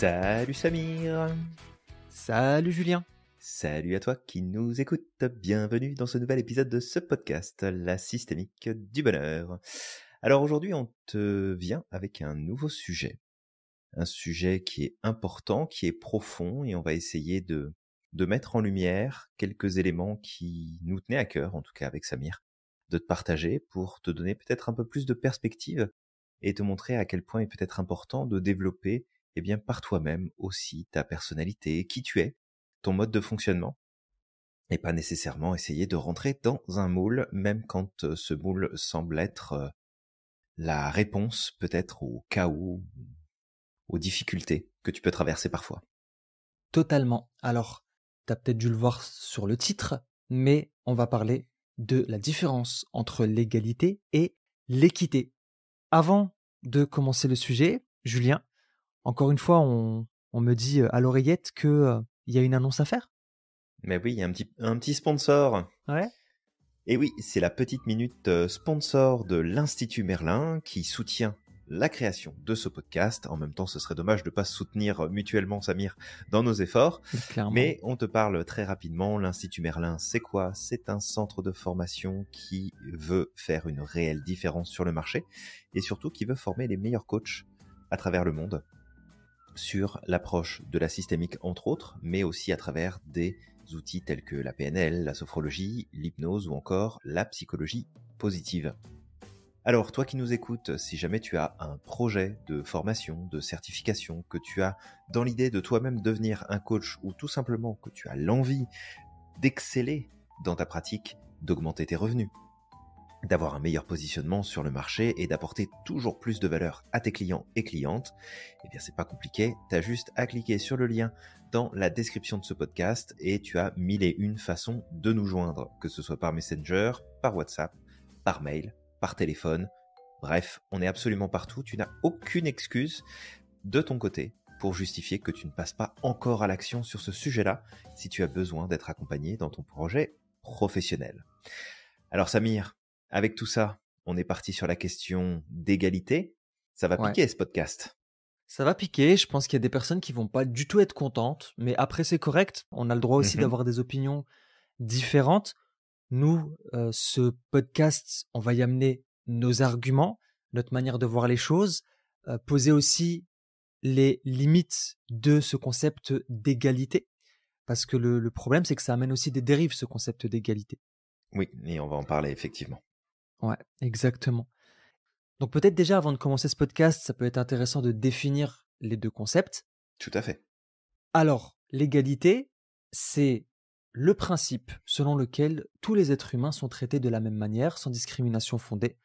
Salut Samir. Salut Julien. Salut à toi qui nous écoute. Bienvenue dans ce nouvel épisode de ce podcast, La Systémique du Bonheur. Alors aujourd'hui, on te vient avec un nouveau sujet. Un sujet qui est important, qui est profond, et on va essayer de mettre en lumière quelques éléments qui nous tenaient à cœur, en tout cas avec Samir, de te partager pour te donner peut-être un peu plus de perspective et te montrer à quel point il peut être important de développer par toi-même aussi ta personnalité, qui tu es, ton mode de fonctionnement, et pas nécessairement essayer de rentrer dans un moule, même quand ce moule semble être la réponse peut-être au chaos, aux difficultés que tu peux traverser parfois. Totalement. Alors, tu as peut-être dû le voir sur le titre, mais on va parler de la différence entre l'égalité et l'équité. Avant de commencer le sujet, Julien, encore une fois, on me dit à l'oreillette qu'il y a une annonce à faire. Mais oui, il y a un petit sponsor. Ouais. Et oui, c'est la petite minute sponsor de l'Institut Merlin qui soutient la création de ce podcast. En même temps, ce serait dommage de ne pas se soutenir mutuellement, Samir, dans nos efforts. Clairement. Mais on te parle très rapidement. L'Institut Merlin, c'est quoi? C'est un centre de formation qui veut faire une réelle différence sur le marché et surtout qui veut former les meilleurs coachs à travers le monde sur l'approche de la systémique, entre autres, mais aussi à travers des outils tels que la PNL, la sophrologie, l'hypnose ou encore la psychologie positive. Alors, toi qui nous écoutes, si jamais tu as un projet de formation, de certification, que tu as dans l'idée de toi-même devenir un coach ou tout simplement que tu as l'envie d'exceller dans ta pratique, d'augmenter tes revenus, d'avoir un meilleur positionnement sur le marché et d'apporter toujours plus de valeur à tes clients et clientes, c'est pas compliqué, t'as juste à cliquer sur le lien dans la description de ce podcast et tu as 1001 façons de nous joindre, que ce soit par Messenger, par WhatsApp, par mail, par téléphone, bref, on est absolument partout, tu n'as aucune excuse de ton côté pour justifier que tu ne passes pas encore à l'action sur ce sujet-là si tu as besoin d'être accompagné dans ton projet professionnel. Alors Samir, avec tout ça, on est parti sur la question d'égalité. Ça va piquer ce podcast. Ça va piquer. Je pense qu'il y a des personnes qui vont pas du tout être contentes, mais après c'est correct. On a le droit aussi d'avoir des opinions différentes. Nous, ce podcast, on va y amener nos arguments, notre manière de voir les choses, poser aussi les limites de ce concept d'égalité, parce que le problème, c'est que ça amène aussi des dérives, ce concept d'égalité. Oui, et on va en parler effectivement. Ouais, exactement. Donc peut-être déjà, avant de commencer ce podcast, ça peut être intéressant de définir les deux concepts. Tout à fait. Alors, l'égalité, c'est le principe selon lequel tous les êtres humains sont traités de la même manière, sans discrimination fondée,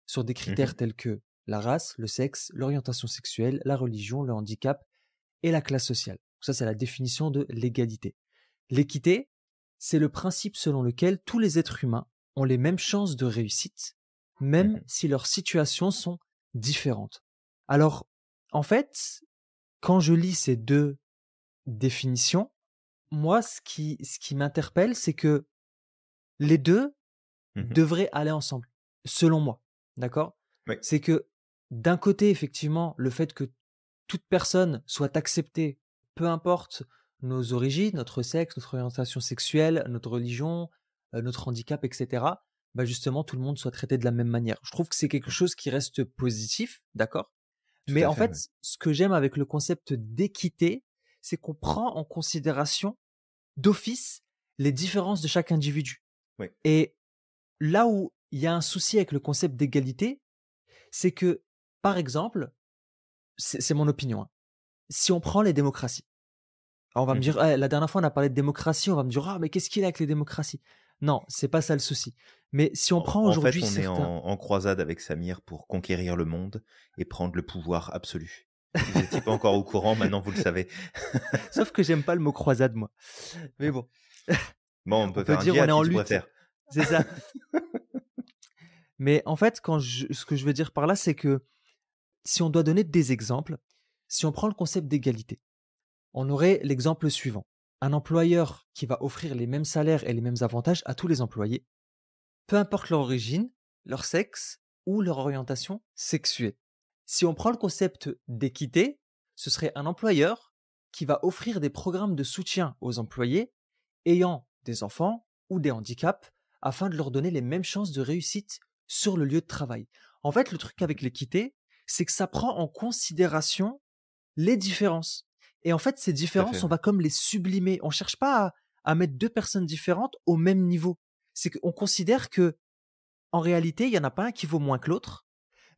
sur des critères tels que la race, le sexe, l'orientation sexuelle, la religion, le handicap et la classe sociale. Donc ça, c'est la définition de l'égalité. L'équité, c'est le principe selon lequel tous les êtres humains ont les mêmes chances de réussite, même si leurs situations sont différentes. Alors, en fait, quand je lis ces deux définitions, moi, ce qui m'interpelle, c'est que les deux devraient aller ensemble, selon moi. D'accord ? Oui. C'est que d'un côté, effectivement, le fait que toute personne soit acceptée, peu importe nos origines, notre sexe, notre orientation sexuelle, notre religion, notre handicap, etc., justement, tout le monde soit traité de la même manière. Je trouve que c'est quelque chose qui reste positif, d'accord ? Mais en fait, ce que j'aime avec le concept d'équité, c'est qu'on prend en considération d'office les différences de chaque individu. Oui. Et là où il y a un souci avec le concept d'égalité, c'est que, par exemple, c'est mon opinion, hein, si on prend les démocraties, alors on va me dire, la dernière fois on a parlé de démocratie, on va me dire, ah mais qu'est-ce qu'il y a avec les démocraties? Non, c'est pas ça le souci. Mais si on prend aujourd'hui on est en croisade avec Samir pour conquérir le monde et prendre le pouvoir absolu. Si vous n'étiez pas encore au courant, maintenant vous le savez. Sauf que j'aime pas le mot croisade, moi. Mais bon. Bon, on peut faire dire un on est en si tu lutte. préfères. C'est ça. Mais en fait, ce que je veux dire par là, c'est que si on doit donner des exemples, si on prend le concept d'égalité, on aurait l'exemple suivant. Un employeur qui va offrir les mêmes salaires et les mêmes avantages à tous les employés, peu importe leur origine, leur sexe ou leur orientation sexuelle. Si on prend le concept d'équité, ce serait un employeur qui va offrir des programmes de soutien aux employés ayant des enfants ou des handicaps afin de leur donner les mêmes chances de réussite sur le lieu de travail. En fait, le truc avec l'équité, c'est que ça prend en considération les différences. Et en fait, ces Tout à fait, différences, on ouais. va comme les sublimer. On ne cherche pas à mettre deux personnes différentes au même niveau. C'est qu'on considère que, en réalité, il n'y en a pas un qui vaut moins que l'autre,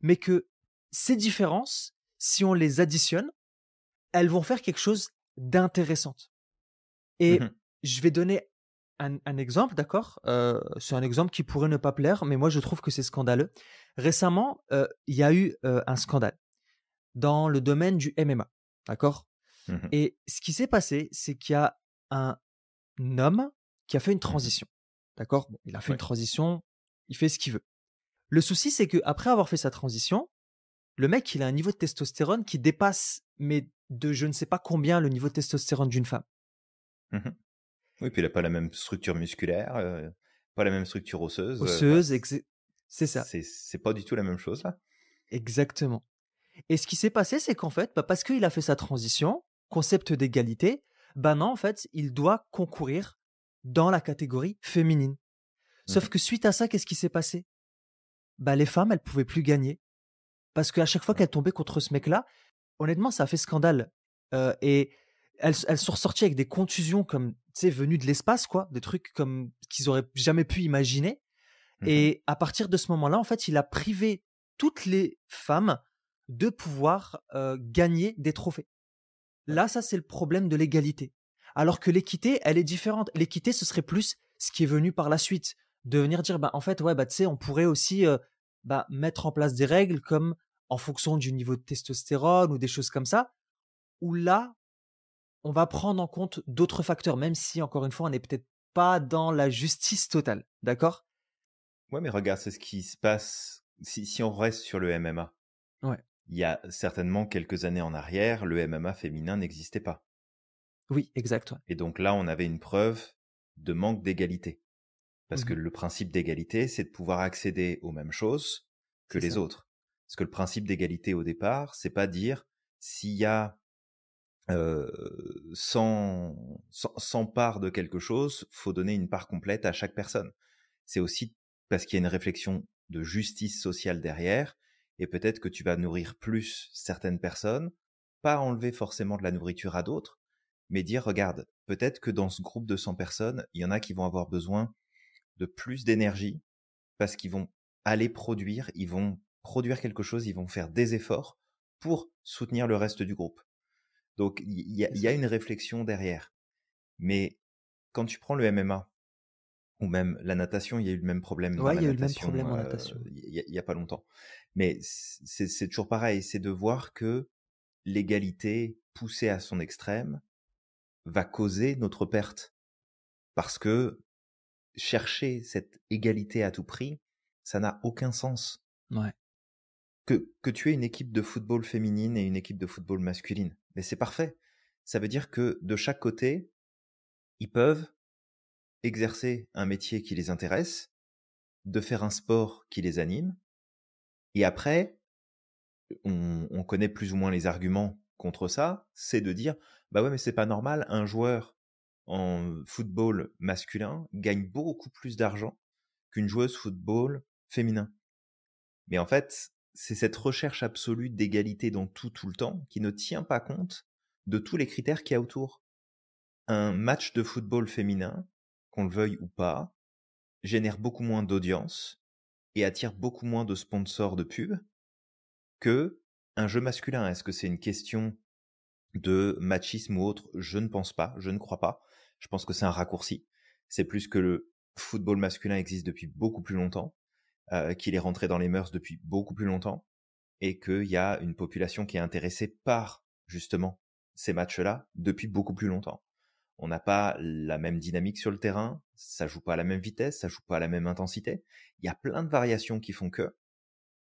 mais que ces différences, si on les additionne, elles vont faire quelque chose d'intéressant. Et Mhm. je vais donner un exemple, d'accord? C'est un exemple qui pourrait ne pas plaire, mais moi je trouve que c'est scandaleux. Récemment, il y a eu un scandale dans le domaine du MMA, d'accord? Mhm. Et ce qui s'est passé, c'est qu'il y a un homme qui a fait une Mhm. transition, d'accord? Bon, il a fait une Ouais. transition, il fait ce qu'il veut. Le souci, c'est qu'après avoir fait sa transition, le mec, il a un niveau de testostérone qui dépasse, mais de je ne sais pas combien, le niveau de testostérone d'une femme. Mhm. Oui, puis il n'a pas la même structure musculaire, pas la même structure osseuse. Enfin, Osseuse, c'est ça, c'est pas du tout la même chose là. exactement. Et ce qui s'est passé, c'est qu'en fait, bah, parce qu'il a fait sa transition, concept d'égalité, bah non, en fait, il doit concourir dans la catégorie féminine. Sauf Mhm. que suite à ça, qu'est-ce qui s'est passé? Bah, les femmes, elles pouvaient plus gagner. Parce qu'à chaque fois Ouais. qu'elles tombaient contre ce mec-là, honnêtement, ça a fait scandale. Et elles sont ressorties avec des contusions comme, tu sais, venues de l'espace, quoi. Des trucs comme qu'ils auraient jamais pu imaginer. Mhm. Et à partir de ce moment-là, en fait, il a privé toutes les femmes de pouvoir gagner des trophées. Ouais. Là, ça, c'est le problème de l'égalité. Alors que l'équité, elle est différente. L'équité, ce serait plus ce qui est venu par la suite. De venir dire, bah, en fait, ouais, bah, tu sais, on pourrait aussi bah, mettre en place des règles comme en fonction du niveau de testostérone ou des choses comme ça, où là, on va prendre en compte d'autres facteurs, même si, encore une fois, on n'est peut-être pas dans la justice totale. D'accord? Ouais, mais regarde, c'est ce qui se passe si on reste sur le MMA. Ouais. Il y a certainement quelques années en arrière, le MMA féminin n'existait pas. Oui, exact. Ouais. Et donc là, on avait une preuve de manque d'égalité. Parce que Mhm. le principe d'égalité, c'est de pouvoir accéder aux mêmes choses que C'est les ça. autres. Parce que le principe d'égalité au départ, c'est pas dire s'il y a 100 parts de quelque chose, faut donner une part complète à chaque personne. C'est aussi parce qu'il y a une réflexion de justice sociale derrière, et peut-être que tu vas nourrir plus certaines personnes, pas enlever forcément de la nourriture à d'autres, mais dire, regarde, peut-être que dans ce groupe de 100 personnes, il y en a qui vont avoir besoin de plus d'énergie, parce qu'ils vont aller produire, ils vont produire quelque chose, ils vont faire des efforts pour soutenir le reste du groupe. Donc C'est il y ça. a une réflexion derrière. Mais quand tu prends le MMA, ou même la natation, il y a eu le même problème dans Ouais, il la y a eu le même natation problème en natation. il y a pas longtemps. Mais c'est toujours pareil, c'est de voir que l'égalité poussée à son extrême va causer notre perte. Parce que chercher cette égalité à tout prix, ça n'a aucun sens. Ouais. Que tu aies une équipe de football féminine et une équipe de football masculine, mais c'est parfait. Ça veut dire que de chaque côté, ils peuvent exercer un métier qui les intéresse, de faire un sport qui les anime, et après, on connaît plus ou moins les arguments contre ça, c'est de dire, bah ouais, mais c'est pas normal, un joueur en football masculin gagne beaucoup plus d'argent qu'une joueuse football féminin. Mais en fait, c'est cette recherche absolue d'égalité dans tout le temps qui ne tient pas compte de tous les critères qu'il y a autour. Un match de football féminin, qu'on le veuille ou pas, génère beaucoup moins d'audience et attire beaucoup moins de sponsors de pub que un jeu masculin. Est-ce que c'est une question de machisme ou autre? Je ne pense pas, je ne crois pas. Je pense que c'est un raccourci. C'est plus que le football masculin existe depuis beaucoup plus longtemps, qu'il est rentré dans les mœurs depuis beaucoup plus longtemps, et qu'il y a une population qui est intéressée par, justement, ces matchs-là depuis beaucoup plus longtemps. On n'a pas la même dynamique sur le terrain, ça joue pas à la même vitesse, ça joue pas à la même intensité. Il y a plein de variations qui font que,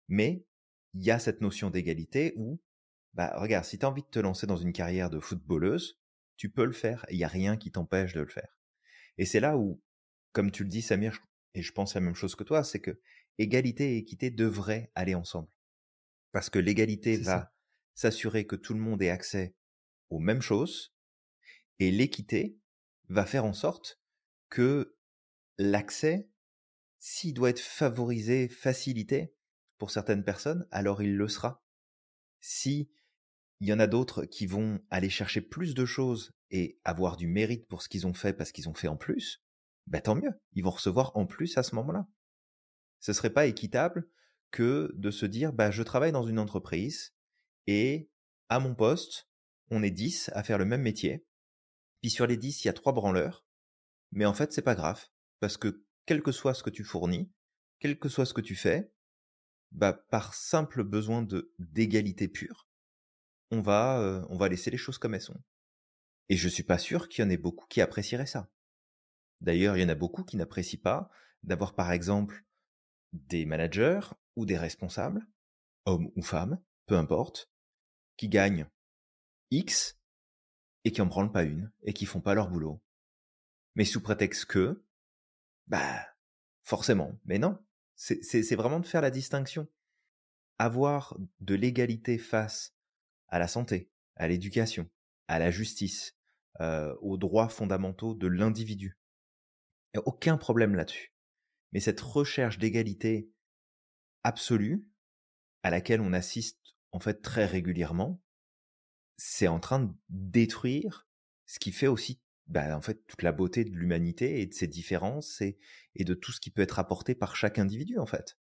mais il y a cette notion d'égalité où, bah, regarde, si tu as envie de te lancer dans une carrière de footballeuse, tu peux le faire, et il n'y a rien qui t'empêche de le faire. Et c'est là où, comme tu le dis, Samir, et je pense la même chose que toi, c'est que égalité et équité devraient aller ensemble. Parce que l'égalité C'est ça. va s'assurer que tout le monde ait accès aux mêmes choses, et l'équité va faire en sorte que l'accès, s'il doit être favorisé, facilité pour certaines personnes, alors il le sera. Si il y en a d'autres qui vont aller chercher plus de choses et avoir du mérite pour ce qu'ils ont fait parce qu'ils ont fait en plus, bah tant mieux, ils vont recevoir en plus à ce moment-là. Ce serait pas équitable que de se dire bah je travaille dans une entreprise et à mon poste, on est 10 à faire le même métier. Puis sur les 10, il y a 3 branleurs, mais en fait, c'est pas grave parce que quel que soit ce que tu fournis, quel que soit ce que tu fais, bah par simple besoin de d'égalité pure, on va laisser les choses comme elles sont. Et je suis pas sûr qu'il y en ait beaucoup qui apprécieraient ça. D'ailleurs, il y en a beaucoup qui n'apprécient pas d'avoir par exemple des managers ou des responsables, hommes ou femmes, peu importe, qui gagnent X et qui en branlent pas une et qui font pas leur boulot. Mais sous prétexte que, bah, forcément. Mais non, c'est vraiment de faire la distinction. Avoir de l'égalité face à la santé, à l'éducation, à la justice, aux droits fondamentaux de l'individu. Il n'y a aucun problème là-dessus. Mais cette recherche d'égalité absolue, à laquelle on assiste en fait très régulièrement, c'est en train de détruire ce qui fait aussi bah, en fait toute la beauté de l'humanité et de ses différences et de tout ce qui peut être apporté par chaque individu en fait.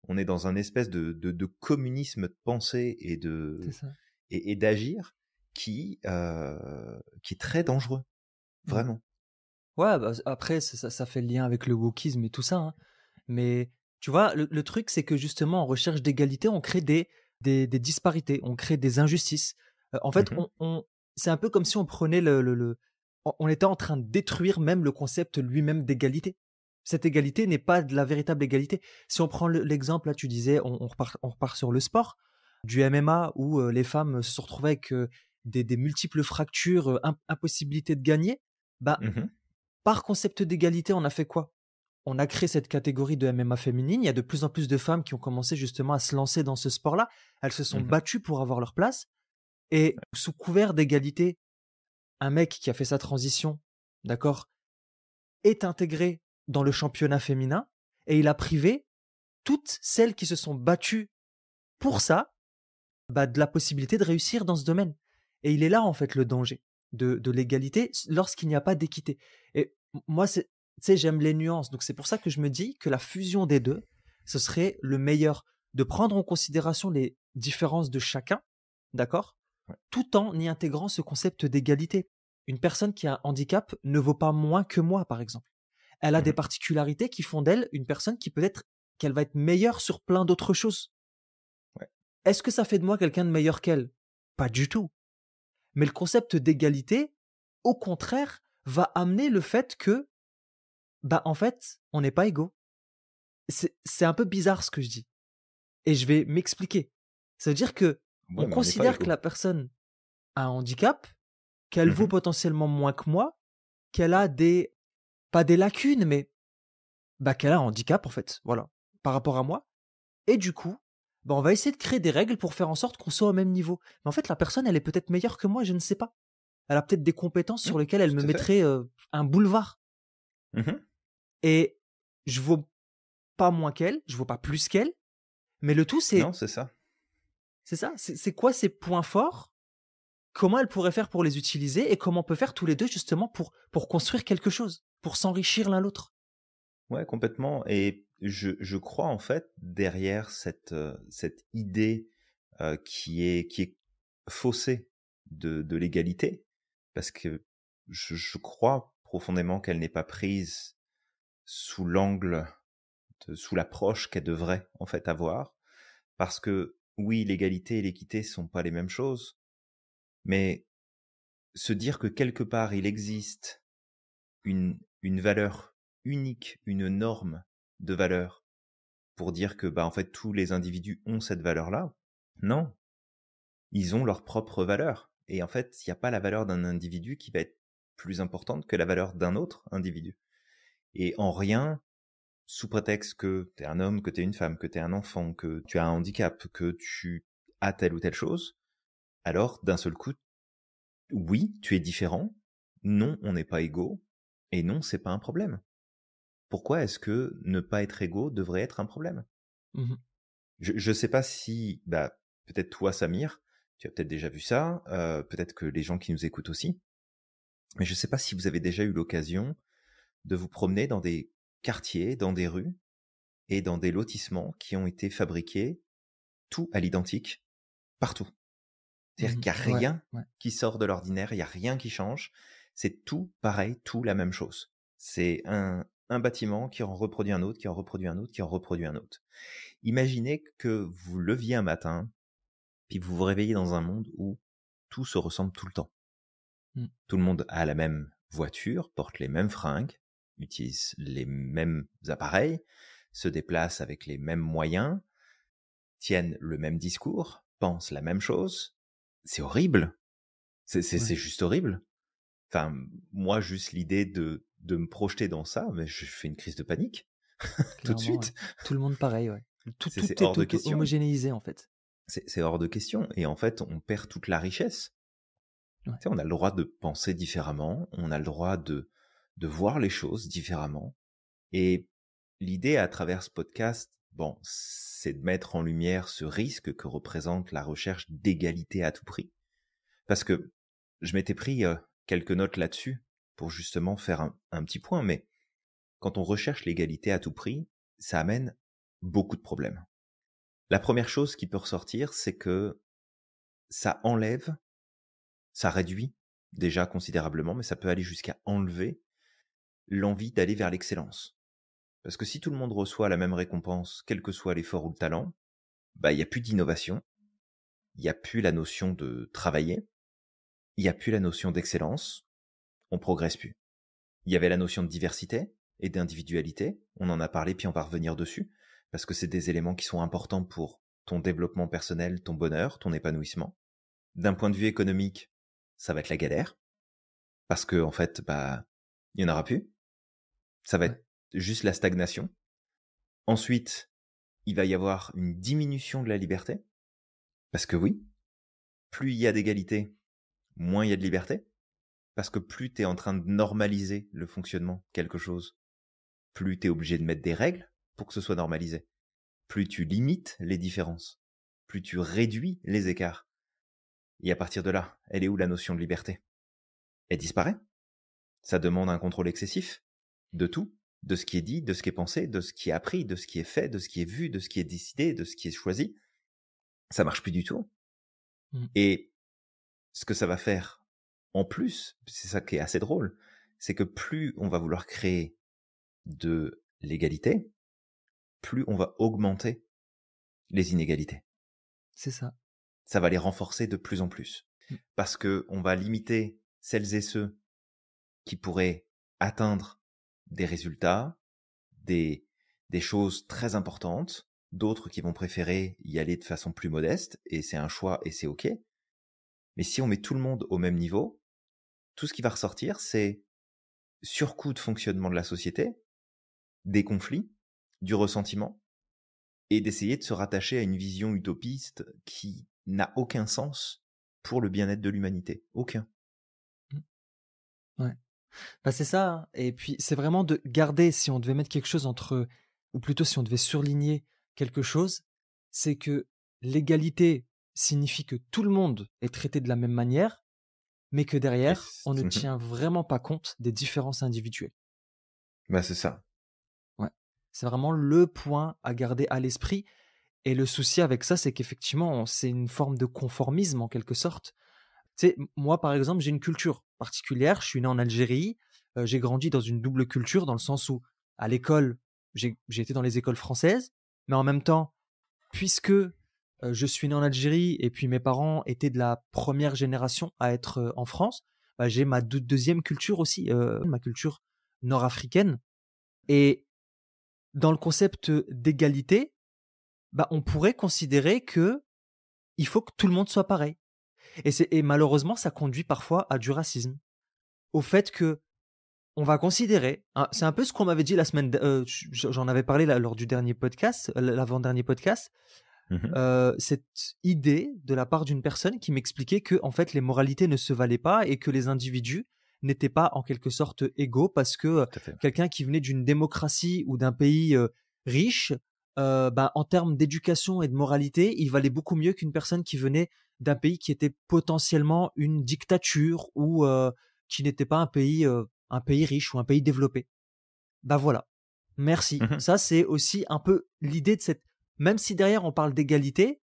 On est dans un espèce de communisme de pensée C'est ça. et d'agir qui est très dangereux, Mm. vraiment. Ouais, bah, après, ça fait le lien avec le wokisme et tout ça, hein. Mais tu vois, le truc, c'est que justement, en recherche d'égalité, on crée des disparités, on crée des injustices. En fait, Mhm, c'est un peu comme si on prenait on était en train de détruire même le concept lui-même d'égalité. Cette égalité n'est pas de la véritable égalité. Si on prend l'exemple, là, tu disais, on repart sur le sport, du MMA où les femmes se sont retrouvées avec des multiples fractures, impossibilité de gagner. Bah, mhm, par concept d'égalité, on a fait quoi? On a créé cette catégorie de MMA féminine. Il y a de plus en plus de femmes qui ont commencé justement à se lancer dans ce sport-là. Elles se sont mhm. battues pour avoir leur place. Et sous couvert d'égalité, un mec qui a fait sa transition, d'accord, est intégré dans le championnat féminin et il a privé toutes celles qui se sont battues pour ça, bah, de la possibilité de réussir dans ce domaine. Et il est là, en fait, le danger de l'égalité lorsqu'il n'y a pas d'équité. Et moi, tu sais, j'aime les nuances. Donc, c'est pour ça que je me dis que la fusion des deux, ce serait le meilleur, de prendre en considération les différences de chacun, d'accord, Ouais. tout en y intégrant ce concept d'égalité. Une personne qui a un handicap ne vaut pas moins que moi, par exemple. Elle a des Mhm. particularités qui font d'elle une personne qui peut-être qu'elle va être meilleure sur plein d'autres choses. Ouais. Est-ce que ça fait de moi quelqu'un de meilleur qu'elle? Pas du tout. Mais le concept d'égalité, au contraire, va amener le fait que, bah, en fait, on n'est pas égaux. C'est un peu bizarre ce que je dis. Et je vais m'expliquer. Ça veut dire que on Ouais, mais on n'est pas considère que égaux. la personne a un handicap, qu'elle vaut Mhm. potentiellement moins que moi, qu'elle a pas des lacunes, mais bah, qu'elle a un handicap, en fait, voilà, par rapport à moi. Et du coup, bah, on va essayer de créer des règles pour faire en sorte qu'on soit au même niveau. Mais en fait, la personne, elle est peut-être meilleure que moi, je ne sais pas. Elle a peut-être des compétences sur lesquelles elle me Tout à fait. mettrait un boulevard. Mhm. Et je vaux pas moins qu'elle, je vaux pas plus qu'elle. Mais le tout, Non, c'est ça. c'est ça. C'est quoi ses points forts? Comment elle pourrait faire pour les utiliser? Et comment on peut faire tous les deux justement pour construire quelque chose, pour s'enrichir l'un l'autre? Ouais, complètement. Et je crois en fait derrière cette idée qui est faussée de l'égalité, parce que je crois profondément qu'elle n'est pas prise sous l'angle, sous l'approche qu'elle devrait en fait avoir, parce que oui, l'égalité et l'équité sont pas les mêmes choses, mais se dire que quelque part il existe une valeur unique, une norme de valeur pour dire que bah en fait tous les individus ont cette valeur-là. Non, ils ont leur propre valeur. Et en fait, il n'y a pas la valeur d'un individu qui va être plus importante que la valeur d'un autre individu. Et en rien, sous prétexte que tu es un homme, que tu es une femme, que tu es un enfant, que tu as un handicap, que tu as telle ou telle chose, alors d'un seul coup, Oui, tu es différent. Non, on n'est pas égaux. Et non, c'est pas un problème. Pourquoi est-ce que ne pas être égaux devrait être un problème? Mmh. Je sais pas si, peut-être toi, Samir, tu as peut-être déjà vu ça, peut-être que les gens qui nous écoutent aussi, mais je sais pas si vous avez déjà eu l'occasion de vous promener dans des quartiers, dans des rues et dans des lotissements qui ont été fabriqués tout à l'identique, partout. C'est-à-dire Mmh. qu'il y a Ouais, rien ouais. qui sort de l'ordinaire, il y a rien qui change. C'est tout pareil, tout la même chose. C'est un bâtiment qui en reproduit un autre, qui en reproduit un autre, qui en reproduit un autre. Imaginez que vous leviez un matin, puis vous vous réveillez dans un monde où tout se ressemble tout le temps. Mmh. Tout le monde a la même voiture, porte les mêmes fringues, utilise les mêmes appareils, se déplace avec les mêmes moyens, tiennent le même discours, pensent la même chose. C'est horrible. Ouais, C'est juste horrible. Enfin, moi, juste l'idée de me projeter dans ça, mais je fais une crise de panique tout de clairement, ouais. suite. Tout le monde pareil, ouais. Tout C'est tout est hors de question. homogénéisé, en fait. C'est hors de question. Et en fait, on perd toute la richesse. Ouais. Tu sais, on a le droit de penser différemment, on a le droit de voir les choses différemment. Et l'idée à travers ce podcast, bon, c'est de mettre en lumière ce risque que représente la recherche d'égalité à tout prix. Parce que je m'étais pris quelques notes là-dessus pour justement faire un petit point, mais quand on recherche l'égalité à tout prix, ça amène beaucoup de problèmes. La première chose qui peut ressortir, c'est que ça enlève, ça réduit déjà considérablement, mais ça peut aller jusqu'à enlever l'envie d'aller vers l'excellence. Parce que si tout le monde reçoit la même récompense, quel que soit l'effort ou le talent, il n'y a plus d'innovation, il n'y a plus la notion de travailler, il n'y a plus la notion d'excellence, on progresse plus. Il y avait la notion de diversité et d'individualité, on en a parlé puis on va revenir dessus, parce que c'est des éléments qui sont importants pour ton développement personnel, ton bonheur, ton épanouissement. D'un point de vue économique, ça va être la galère, parce que en fait, il n'y en aura plus. Ça va Ouais. être juste la stagnation. Ensuite, il va y avoir une diminution de la liberté, parce que oui, plus il y a d'égalité, moins il y a de liberté, parce que plus tu es en train de normaliser le fonctionnement de quelque chose, plus tu es obligé de mettre des règles pour que ce soit normalisé, plus tu limites les différences, plus tu réduis les écarts. Et à partir de là, elle est où la notion de liberté? Elle disparaît. Ça demande un contrôle excessif de tout, de ce qui est dit, de ce qui est pensé, de ce qui est appris, de ce qui est fait, de ce qui est vu, de ce qui est décidé, de ce qui est choisi. Ça marche plus du tout. Mmh. Et ce que ça va faire en plus, c'est ça qui est assez drôle, c'est que plus on va vouloir créer de l'égalité, plus on va augmenter les inégalités. C'est ça. Ça va les renforcer de plus en plus. Mmh. Parce que on va limiter celles et ceux qui pourraient atteindre des résultats, des choses très importantes, d'autres qui vont préférer y aller de façon plus modeste, et c'est un choix et c'est OK. Mais si on met tout le monde au même niveau, tout ce qui va ressortir, c'est surcoût de fonctionnement de la société, des conflits, du ressentiment, et d'essayer de se rattacher à une vision utopiste qui n'a aucun sens pour le bien-être de l'humanité. Aucun. Mmh. Ouais. C'est ça, hein. Et puis c'est vraiment de garder, si on devait mettre quelque chose entre, ou plutôt si on devait surligner quelque chose, c'est que l'égalité signifie que tout le monde est traité de la même manière, mais que Et derrière, on ne tient vraiment pas compte des différences individuelles. c'est ça. Ouais. C'est vraiment le point à garder à l'esprit. Et le souci avec ça, c'est qu'effectivement, c'est une forme de conformisme en quelque sorte. Tu sais, moi, par exemple, j'ai une culture particulière. Je suis né en Algérie. J'ai grandi dans une double culture, dans le sens où, à l'école, j'ai été dans les écoles françaises, mais en même temps, puisque je suis né en Algérie et puis mes parents étaient de la première génération à être en France, j'ai ma deuxième culture aussi, ma culture nord-africaine. Et dans le concept d'égalité, on pourrait considérer que il faut que tout le monde soit pareil. Et malheureusement, ça conduit parfois à du racisme. Au fait que on va considérer, hein, c'est un peu ce qu'on m'avait dit la semaine, j'en avais parlé là, lors du dernier podcast, l'avant-dernier podcast. Mmh. cette idée de la part d'une personne qui m'expliquait que, en fait, les moralités ne se valaient pas et que les individus n'étaient pas en quelque sorte égaux parce que Tout à fait. quelqu'un qui venait d'une démocratie ou d'un pays riche, ben, en termes d'éducation et de moralité, il valait beaucoup mieux qu'une personne qui venait d'un pays qui était potentiellement une dictature ou qui n'était pas un pays riche ou un pays développé. Bah voilà, merci. Mmh. Ça, c'est aussi un peu l'idée de cette. Même si derrière on parle d'égalité,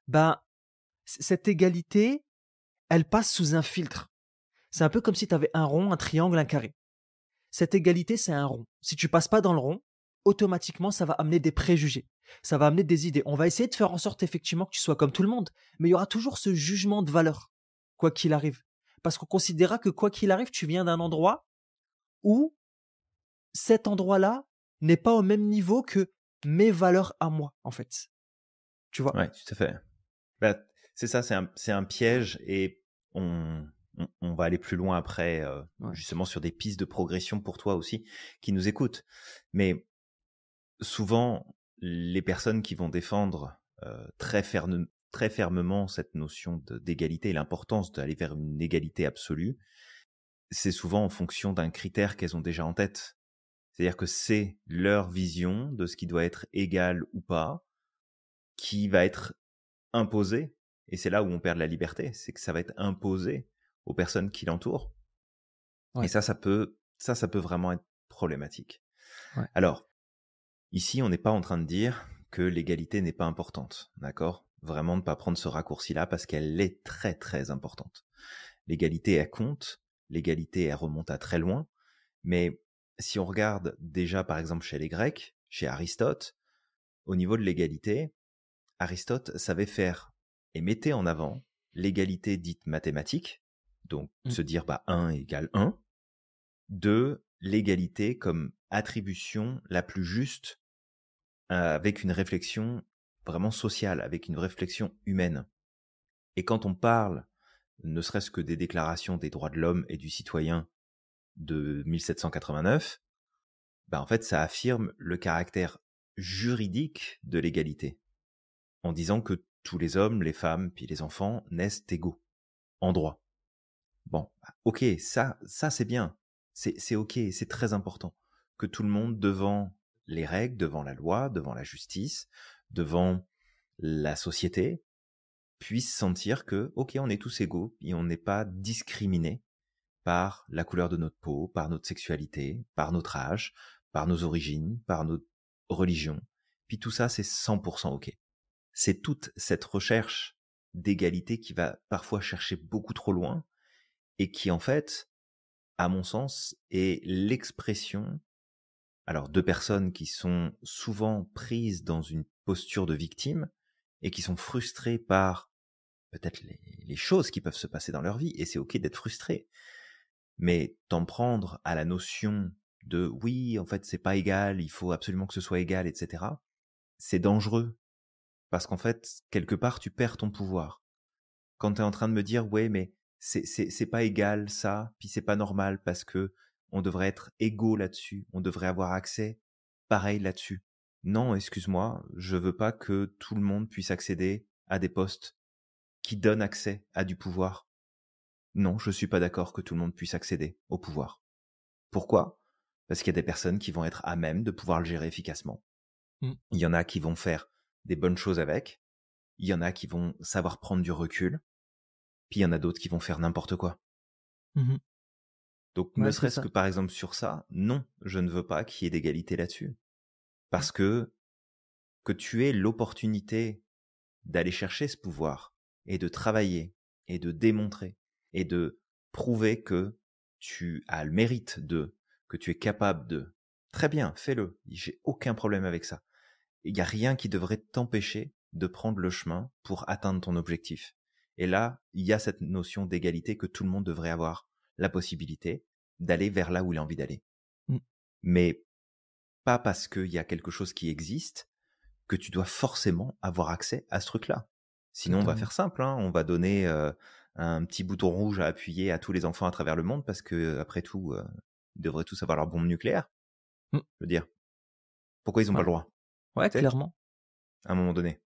ben, cette égalité, elle passe sous un filtre. C'est un peu comme si tu avais un rond, un triangle, un carré. Cette égalité, c'est un rond. Si tu passes pas dans le rond, automatiquement, ça va amener des préjugés. Ça va amener des idées. On va essayer de faire en sorte effectivement que tu sois comme tout le monde, mais il y aura toujours ce jugement de valeur, quoi qu'il arrive. Parce qu'on considérera que quoi qu'il arrive, tu viens d'un endroit où cet endroit-là n'est pas au même niveau que mes valeurs à moi, en fait. Tu vois? Ouais, tout à fait. Bah, c'est ça, c'est un piège et on va aller plus loin après, Ouais. justement sur des pistes de progression pour toi aussi, qui nous écoutent. Mais souvent, les personnes qui vont défendre, très fermement cette notion d'égalité et l'importance d'aller vers une égalité absolue, c'est souvent en fonction d'un critère qu'elles ont déjà en tête. C'est-à-dire que c'est leur vision de ce qui doit être égal ou pas, qui va être imposé, et c'est là où on perd de la liberté, c'est que ça va être imposé aux personnes qui l'entourent, et Ouais, ça peut vraiment être problématique. ouais. Alors, ici, on n'est pas en train de dire que l'égalité n'est pas importante, d'accord? Vraiment ne pas prendre ce raccourci-là parce qu'elle est très très importante. L'égalité, elle compte, l'égalité, elle remonte à très loin, mais si on regarde déjà par exemple chez les Grecs, chez Aristote, au niveau de l'égalité, Aristote savait faire et mettait en avant l'égalité dite mathématique, donc Mmh. se dire bah 1 égale 1, de l'égalité comme attribution la plus juste, avec une réflexion vraiment sociale, avec une réflexion humaine. Et quand on parle, ne serait-ce que des déclarations des droits de l'homme et du citoyen de 1789, bah en fait ça affirme le caractère juridique de l'égalité, en disant que tous les hommes, les femmes, puis les enfants naissent égaux, en droit. Bon, bah, ok, ça c'est bien, c'est ok, c'est très important que tout le monde, devant les règles, devant la loi, devant la justice, devant la société, puisse sentir que, ok, on est tous égaux et on n'est pas discriminé par la couleur de notre peau, par notre sexualité, par notre âge, par nos origines, par notre religion. Puis tout ça, c'est 100% ok. C'est toute cette recherche d'égalité qui va parfois chercher beaucoup trop loin et qui, en fait, à mon sens, est l'expression, alors, de personnes qui sont souvent prises dans une posture de victime et qui sont frustrées par peut-être les choses qui peuvent se passer dans leur vie, et c'est ok d'être frustré, mais t'en prendre à la notion de oui, en fait, c'est pas égal, il faut absolument que ce soit égal, etc., c'est dangereux, parce qu'en fait, quelque part, tu perds ton pouvoir. Quand tu es en train de me dire ouais, mais c'est pas égal ça, puis c'est pas normal parce que on devrait être égaux là-dessus, on devrait avoir accès pareil là-dessus. Non, excuse-moi, je veux pas que tout le monde puisse accéder à des postes qui donnent accès à du pouvoir. Non, je suis pas d'accord que tout le monde puisse accéder au pouvoir. Pourquoi? Parce qu'il y a des personnes qui vont être à même de pouvoir le gérer efficacement. Mmh. Il y en a qui vont faire des bonnes choses avec, il y en a qui vont savoir prendre du recul, puis il y en a d'autres qui vont faire n'importe quoi. Mmh. Donc, ne Ouais, c'est serait-ce ça. que par exemple sur ça, non, je ne veux pas qu'il y ait d'égalité là-dessus. Mmh. Parce que tu aies l'opportunité d'aller chercher ce pouvoir et de travailler et de démontrer et de prouver que tu as le mérite de, que tu es capable de. Très bien, fais-le. J'ai aucun problème avec ça. Il n'y a rien qui devrait t'empêcher de prendre le chemin pour atteindre ton objectif. Et là, il y a cette notion d'égalité que tout le monde devrait avoir la possibilité d'aller vers là où il a envie d'aller. Mmh. Mais pas parce qu'il y a quelque chose qui existe que tu dois forcément avoir accès à ce truc-là. Sinon, on va Totalement. faire simple, hein, on va donner un petit bouton rouge à appuyer à tous les enfants à travers le monde parce que, après tout, ils devraient tous avoir leur bombe nucléaire. Mmh. Je veux dire, pourquoi ils n'ont pas Ouais. le droit? Ouais, Tu sais, clairement. à un moment donné.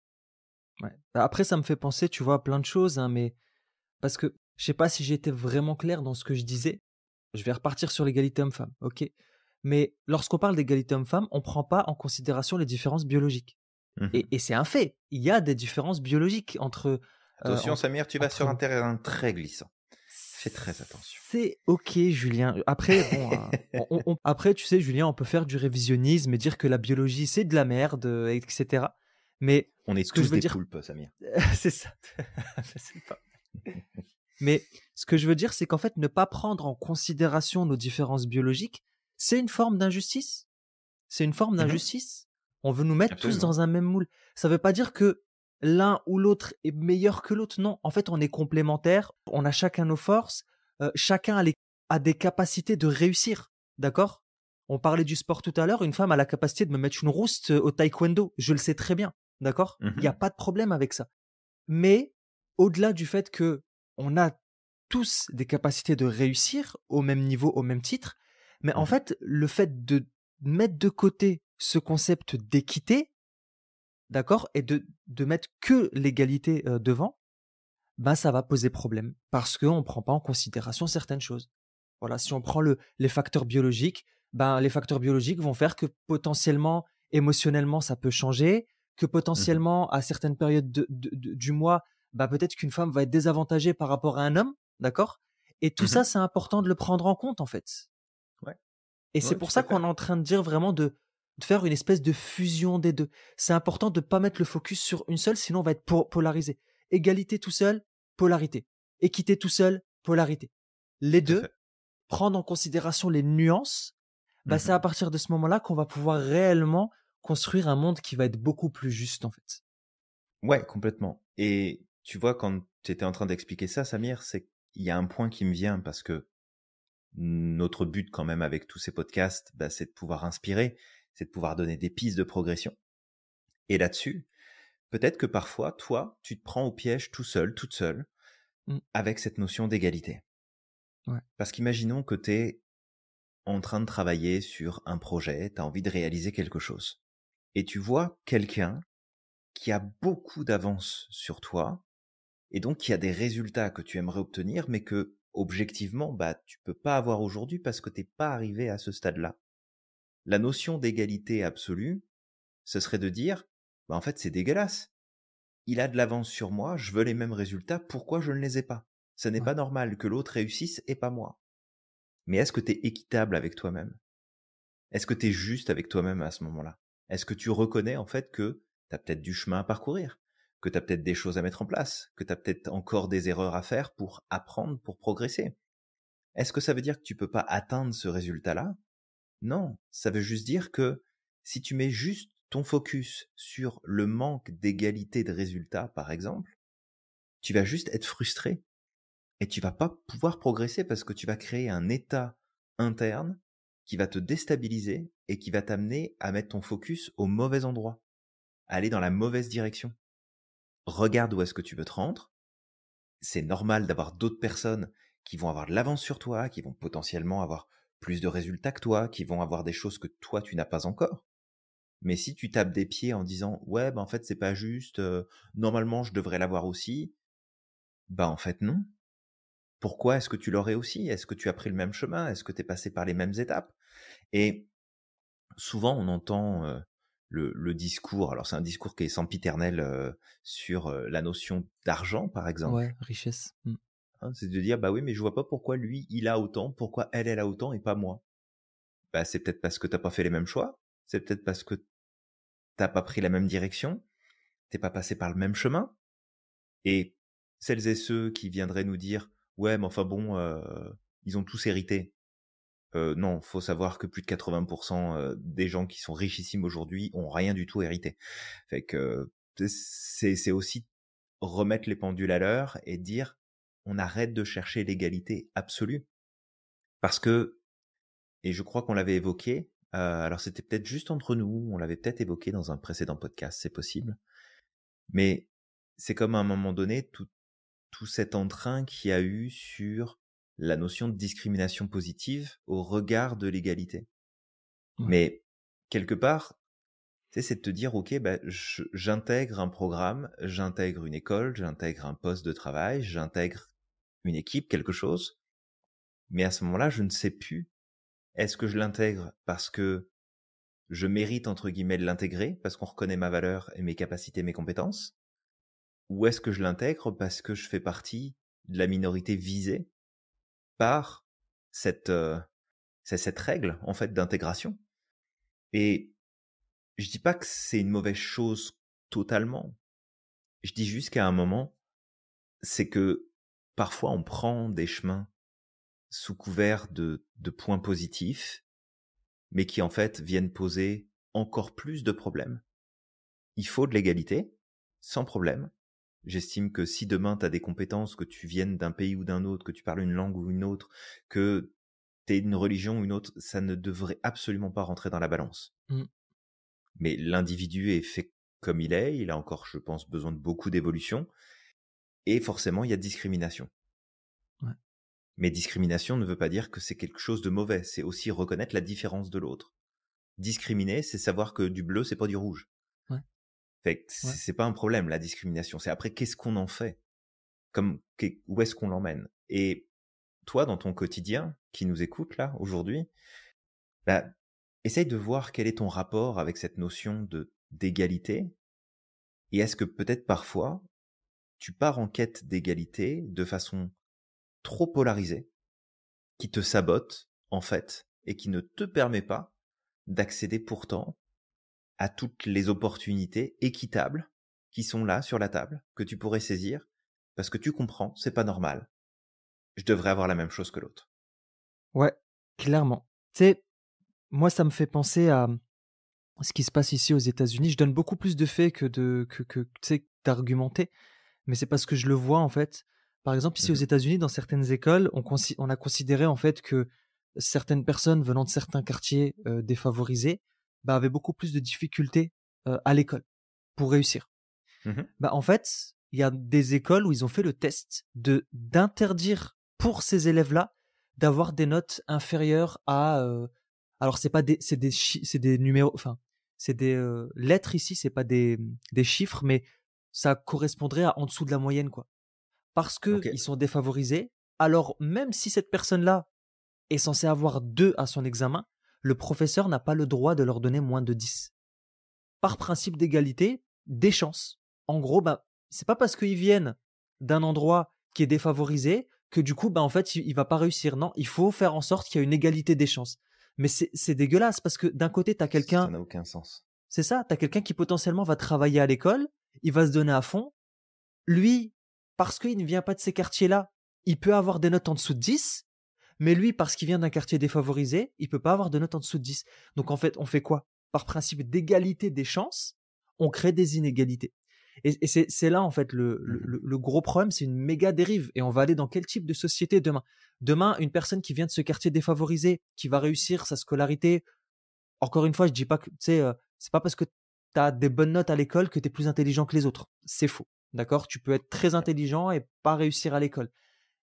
Ouais. Après, ça me fait penser, tu vois, à plein de choses, hein, mais parce que je sais pas si j'étais vraiment clair dans ce que je disais. Je vais repartir sur l'égalité homme-femme, ok. Mais lorsqu'on parle d'égalité homme-femme, on prend pas en considération les différences biologiques. Mhm. Et c'est un fait. Il y a des différences biologiques Attention, entre, Samir, tu vas entre sur un nous. terrain très glissant. Fais très attention. C'est ok, Julien. Après, bon, après, tu sais, Julien, on peut faire du révisionnisme et dire que la biologie, c'est de la merde, etc. Mais On est ce que je tous veux des dire, poulpes, Samir. c'est ça. Je sais pas. Mais ce que je veux dire, c'est qu'en fait, ne pas prendre en considération nos différences biologiques, c'est une forme d'injustice. C'est une forme Mhm. d'injustice. On veut nous mettre tous Absolument. dans un même moule. Ça ne veut pas dire que l'un ou l'autre est meilleur que l'autre. Non, en fait, on est complémentaires. On a chacun nos forces. Chacun a des capacités de réussir. D'accord. On parlait du sport tout à l'heure. Une femme a la capacité de me mettre une rouste au taekwondo. Je le sais très bien. D'accord. Il n'y a Mhm. pas de problème avec ça. Mais au-delà du fait que on a tous des capacités de réussir au même niveau, au même titre, mais en Mhm. fait, le fait de mettre de côté ce concept d'équité, d'accord, et de mettre que l'égalité devant, ben ça va poser problème parce qu'on ne prend pas en considération certaines choses. Voilà, si on prend les facteurs biologiques, ben les facteurs biologiques vont faire que potentiellement, émotionnellement, ça peut changer, que Mhm. potentiellement, à certaines périodes du mois, ben peut-être qu'une femme va être désavantagée par rapport à un homme, d'accord. Et tout ça, Mhm. c'est important de le prendre en compte, en fait. Ouais. Et c'est Ouais, pour tout ça à qu'on fait. est en train de dire vraiment de faire une espèce de fusion des deux. C'est important de ne pas mettre le focus sur une seule, sinon on va être polarisé. Égalité tout seul, polarité. Équité tout seul, polarité. Les Tout à deux, fait. prendre en considération les nuances, bah, c'est à Mhm. partir de ce moment-là qu'on va pouvoir réellement construire un monde qui va être beaucoup plus juste, en fait. Ouais, complètement. Et tu vois, quand tu étais en train d'expliquer ça, Samir, c'est qu'il y a un point qui me vient parce que notre but quand même avec tous ces podcasts, bah, c'est de pouvoir inspirer, c'est de pouvoir donner des pistes de progression. Et là-dessus, peut-être que parfois, toi, tu te prends au piège tout seul, toute seule, Mmh, avec cette notion d'égalité. ouais, Parce qu'imaginons que tu es en train de travailler sur un projet, tu as envie de réaliser quelque chose. Et tu vois quelqu'un qui a beaucoup d'avance sur toi, et donc qui a des résultats que tu aimerais obtenir, mais que, objectivement, bah, tu peux pas avoir aujourd'hui parce que t'es pas arrivé à ce stade-là. La notion d'égalité absolue, ce serait de dire, bah, en fait, c'est dégueulasse. Il a de l'avance sur moi, je veux les mêmes résultats, pourquoi je ne les ai pas? Ce n'est ouais, pas normal que l'autre réussisse et pas moi. Mais est-ce que tu es équitable avec toi-même? Est-ce que tu es juste avec toi-même à ce moment-là? Est-ce que tu reconnais en fait que tu as peut-être du chemin à parcourir, que tu as peut-être des choses à mettre en place, que tu as peut-être encore des erreurs à faire pour apprendre, pour progresser? Est-ce que ça veut dire que tu peux pas atteindre ce résultat-là? Non, ça veut juste dire que si tu mets juste ton focus sur le manque d'égalité de résultats, par exemple, tu vas juste être frustré et tu vas pas pouvoir progresser parce que tu vas créer un état interne qui va te déstabiliser et qui va t'amener à mettre ton focus au mauvais endroit, à aller dans la mauvaise direction. Regarde où est-ce que tu veux te rendre. C'est normal d'avoir d'autres personnes qui vont avoir de l'avance sur toi, qui vont potentiellement avoir plus de résultats que toi, qui vont avoir des choses que toi tu n'as pas encore. Mais si tu tapes des pieds en disant ouais, bah en fait c'est pas juste, normalement je devrais l'avoir aussi, bah en fait non. Pourquoi est-ce que tu l'aurais aussi? Est-ce que tu as pris le même chemin? Est-ce que tu es passé par les mêmes étapes? Et souvent, on entend le discours, alors c'est un discours qui est sempiternel sur la notion d'argent, par exemple. ouais, richesse. Mmh, Hein, c'est de dire, bah oui, mais je vois pas pourquoi lui, il a autant, pourquoi elle, elle a autant et pas moi. Bah, c'est peut-être parce que t'as pas fait les mêmes choix, c'est peut-être parce que t'as pas pris la même direction, t'es pas passé par le même chemin. Et celles et ceux qui viendraient nous dire, ouais, mais enfin bon, ils ont tous hérité. Non, faut savoir que plus de 80% des gens qui sont richissimes aujourd'hui ont rien du tout hérité. Fait que c'est aussi remettre les pendules à l'heure et dire on arrête de chercher l'égalité absolue parce que et je crois qu'on l'avait évoqué. Alors c'était peut-être juste entre nous, on l'avait peut-être évoqué dans un précédent podcast, c'est possible. Mais c'est comme à un moment donné tout cet entrain qu'il y a eu sur la notion de discrimination positive au regard de l'égalité. ouais, Mais quelque part, Tu sais, c'est de te dire, OK, bah, j'intègre un programme, j'intègre une école, j'intègre un poste de travail, j'intègre une équipe, quelque chose. Mais à ce moment-là, je ne sais plus, est-ce que je l'intègre parce que je mérite, entre guillemets, de l'intégrer, parce qu'on reconnaît ma valeur et mes capacités, mes compétences, ou est-ce que je l'intègre parce que je fais partie de la minorité visée par cette, cette règle, en fait, d'intégration. Et je dis pas que c'est une mauvaise chose totalement. Je dis juste qu'à un moment, c'est que parfois on prend des chemins sous couvert de points positifs, mais qui en fait viennent poser encore plus de problèmes. Il faut de l'égalité, sans problème. J'estime que si demain tu as des compétences, que tu viennes d'un pays ou d'un autre, que tu parles une langue ou une autre, que tu es une religion ou une autre, ça ne devrait absolument pas rentrer dans la balance. Mm. Mais l'individu est fait comme il a encore, je pense, besoin de beaucoup d'évolution, et forcément, il y a discrimination. Ouais. Mais discrimination ne veut pas dire que c'est quelque chose de mauvais, c'est aussi reconnaître la différence de l'autre. Discriminer, c'est savoir que du bleu, c'est pas du rouge. Ouais. Fait que Ouais. c'est pas un problème, la discrimination. C'est après, qu'est-ce qu'on en fait? Où est-ce qu'on l'emmène? Et toi, dans ton quotidien, qui nous écoute là, aujourd'hui, bah, essaye de voir quel est ton rapport avec cette notion d'égalité. Et est-ce que peut-être parfois, tu pars en quête d'égalité de façon trop polarisée, qui te sabote, en fait, et qui ne te permet pas d'accéder pourtant à toutes les opportunités équitables qui sont là sur la table, que tu pourrais saisir, parce que tu comprends, c'est pas normal. Je devrais avoir la même chose que l'autre. Ouais, clairement. Tu sais, moi, ça me fait penser à ce qui se passe ici aux États-Unis. Je donne beaucoup plus de faits que tu sais, d'argumenter, mais c'est parce que je le vois en fait. Par exemple, ici aux Mhm. États-Unis, dans certaines écoles, on a considéré en fait que certaines personnes venant de certains quartiers défavorisés bah, avaient beaucoup plus de difficultés à l'école pour réussir. Mhm. Bah, en fait, il y a des écoles où ils ont fait le test d'interdire pour ces élèves-là d'avoir des notes inférieures à alors c'est des numéros, enfin c'est des lettres ici, c'est pas des chiffres, mais ça correspondrait à en dessous de la moyenne quoi. Parce que Ok. ils sont défavorisés. Alors même si cette personne-là est censée avoir 2 à son examen, le professeur n'a pas le droit de leur donner moins de 10. Par principe d'égalité, des chances. En gros, bah, c'est pas parce qu'ils viennent d'un endroit qui est défavorisé que du coup, bah, en fait, il va pas réussir. Non, il faut faire en sorte qu'il y ait une égalité des chances. Mais c'est dégueulasse parce que d'un côté, tu as Ça quelqu'un, n'a aucun sens. c'est ça, tu as quelqu'un qui potentiellement va travailler à l'école, il va se donner à fond. Lui, parce qu'il ne vient pas de ces quartiers-là, il peut avoir des notes en dessous de 10, mais lui, parce qu'il vient d'un quartier défavorisé, il peut pas avoir de notes en dessous de 10. Donc en fait, on fait quoi? Par principe d'égalité des chances, on crée des inégalités. Et c'est là en fait Mhm. le gros problème, c'est une méga dérive. Et on va aller dans quel type de société demain? Demain, une personne qui vient de ce quartier défavorisé, qui va réussir sa scolarité, encore une fois, je dis pas que, tu sais, c'est pas parce que tu as des bonnes notes à l'école que tu es plus intelligent que les autres. C'est faux. D'accord? Tu peux être très intelligent et pas réussir à l'école.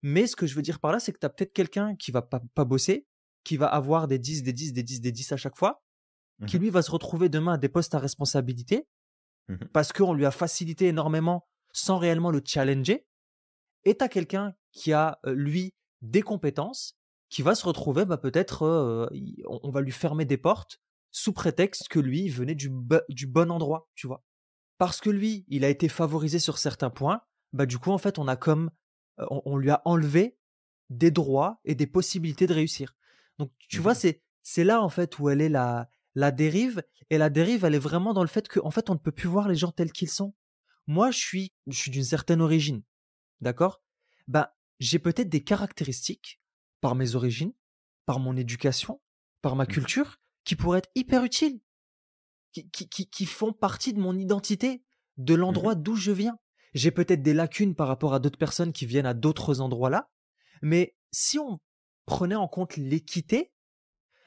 Mais ce que je veux dire par là, c'est que tu as peut-être quelqu'un qui va pas bosser, qui va avoir des 10, des 10, des 10, des 10 à chaque fois, qui Mhm. lui va se retrouver demain à des postes à responsabilité Mhm. parce qu'on lui a facilité énormément sans réellement le challenger. Et tu as quelqu'un qui a, lui, des compétences, qui va se retrouver, bah, peut-être, on va lui fermer des portes sous prétexte que lui il venait du bon endroit, tu vois. Parce que lui, il a été favorisé sur certains points, bah, du coup, en fait, on a comme, on lui a enlevé des droits et des possibilités de réussir. Donc, tu vois, Mhm. c'est là, en fait, où elle est la dérive. Et la dérive, elle est vraiment dans le fait qu'en fait, on ne peut plus voir les gens tels qu'ils sont. Moi, je suis d'une certaine origine, d'accord? Bah, j'ai peut-être des caractéristiques par mes origines, par mon éducation, par ma Mhm. culture, qui pourraient être hyper utiles, qui font partie de mon identité, de Mhm. l'endroit d'où je viens. J'ai peut-être des lacunes par rapport à d'autres personnes qui viennent à d'autres endroits là, mais si on prenait en compte l'équité,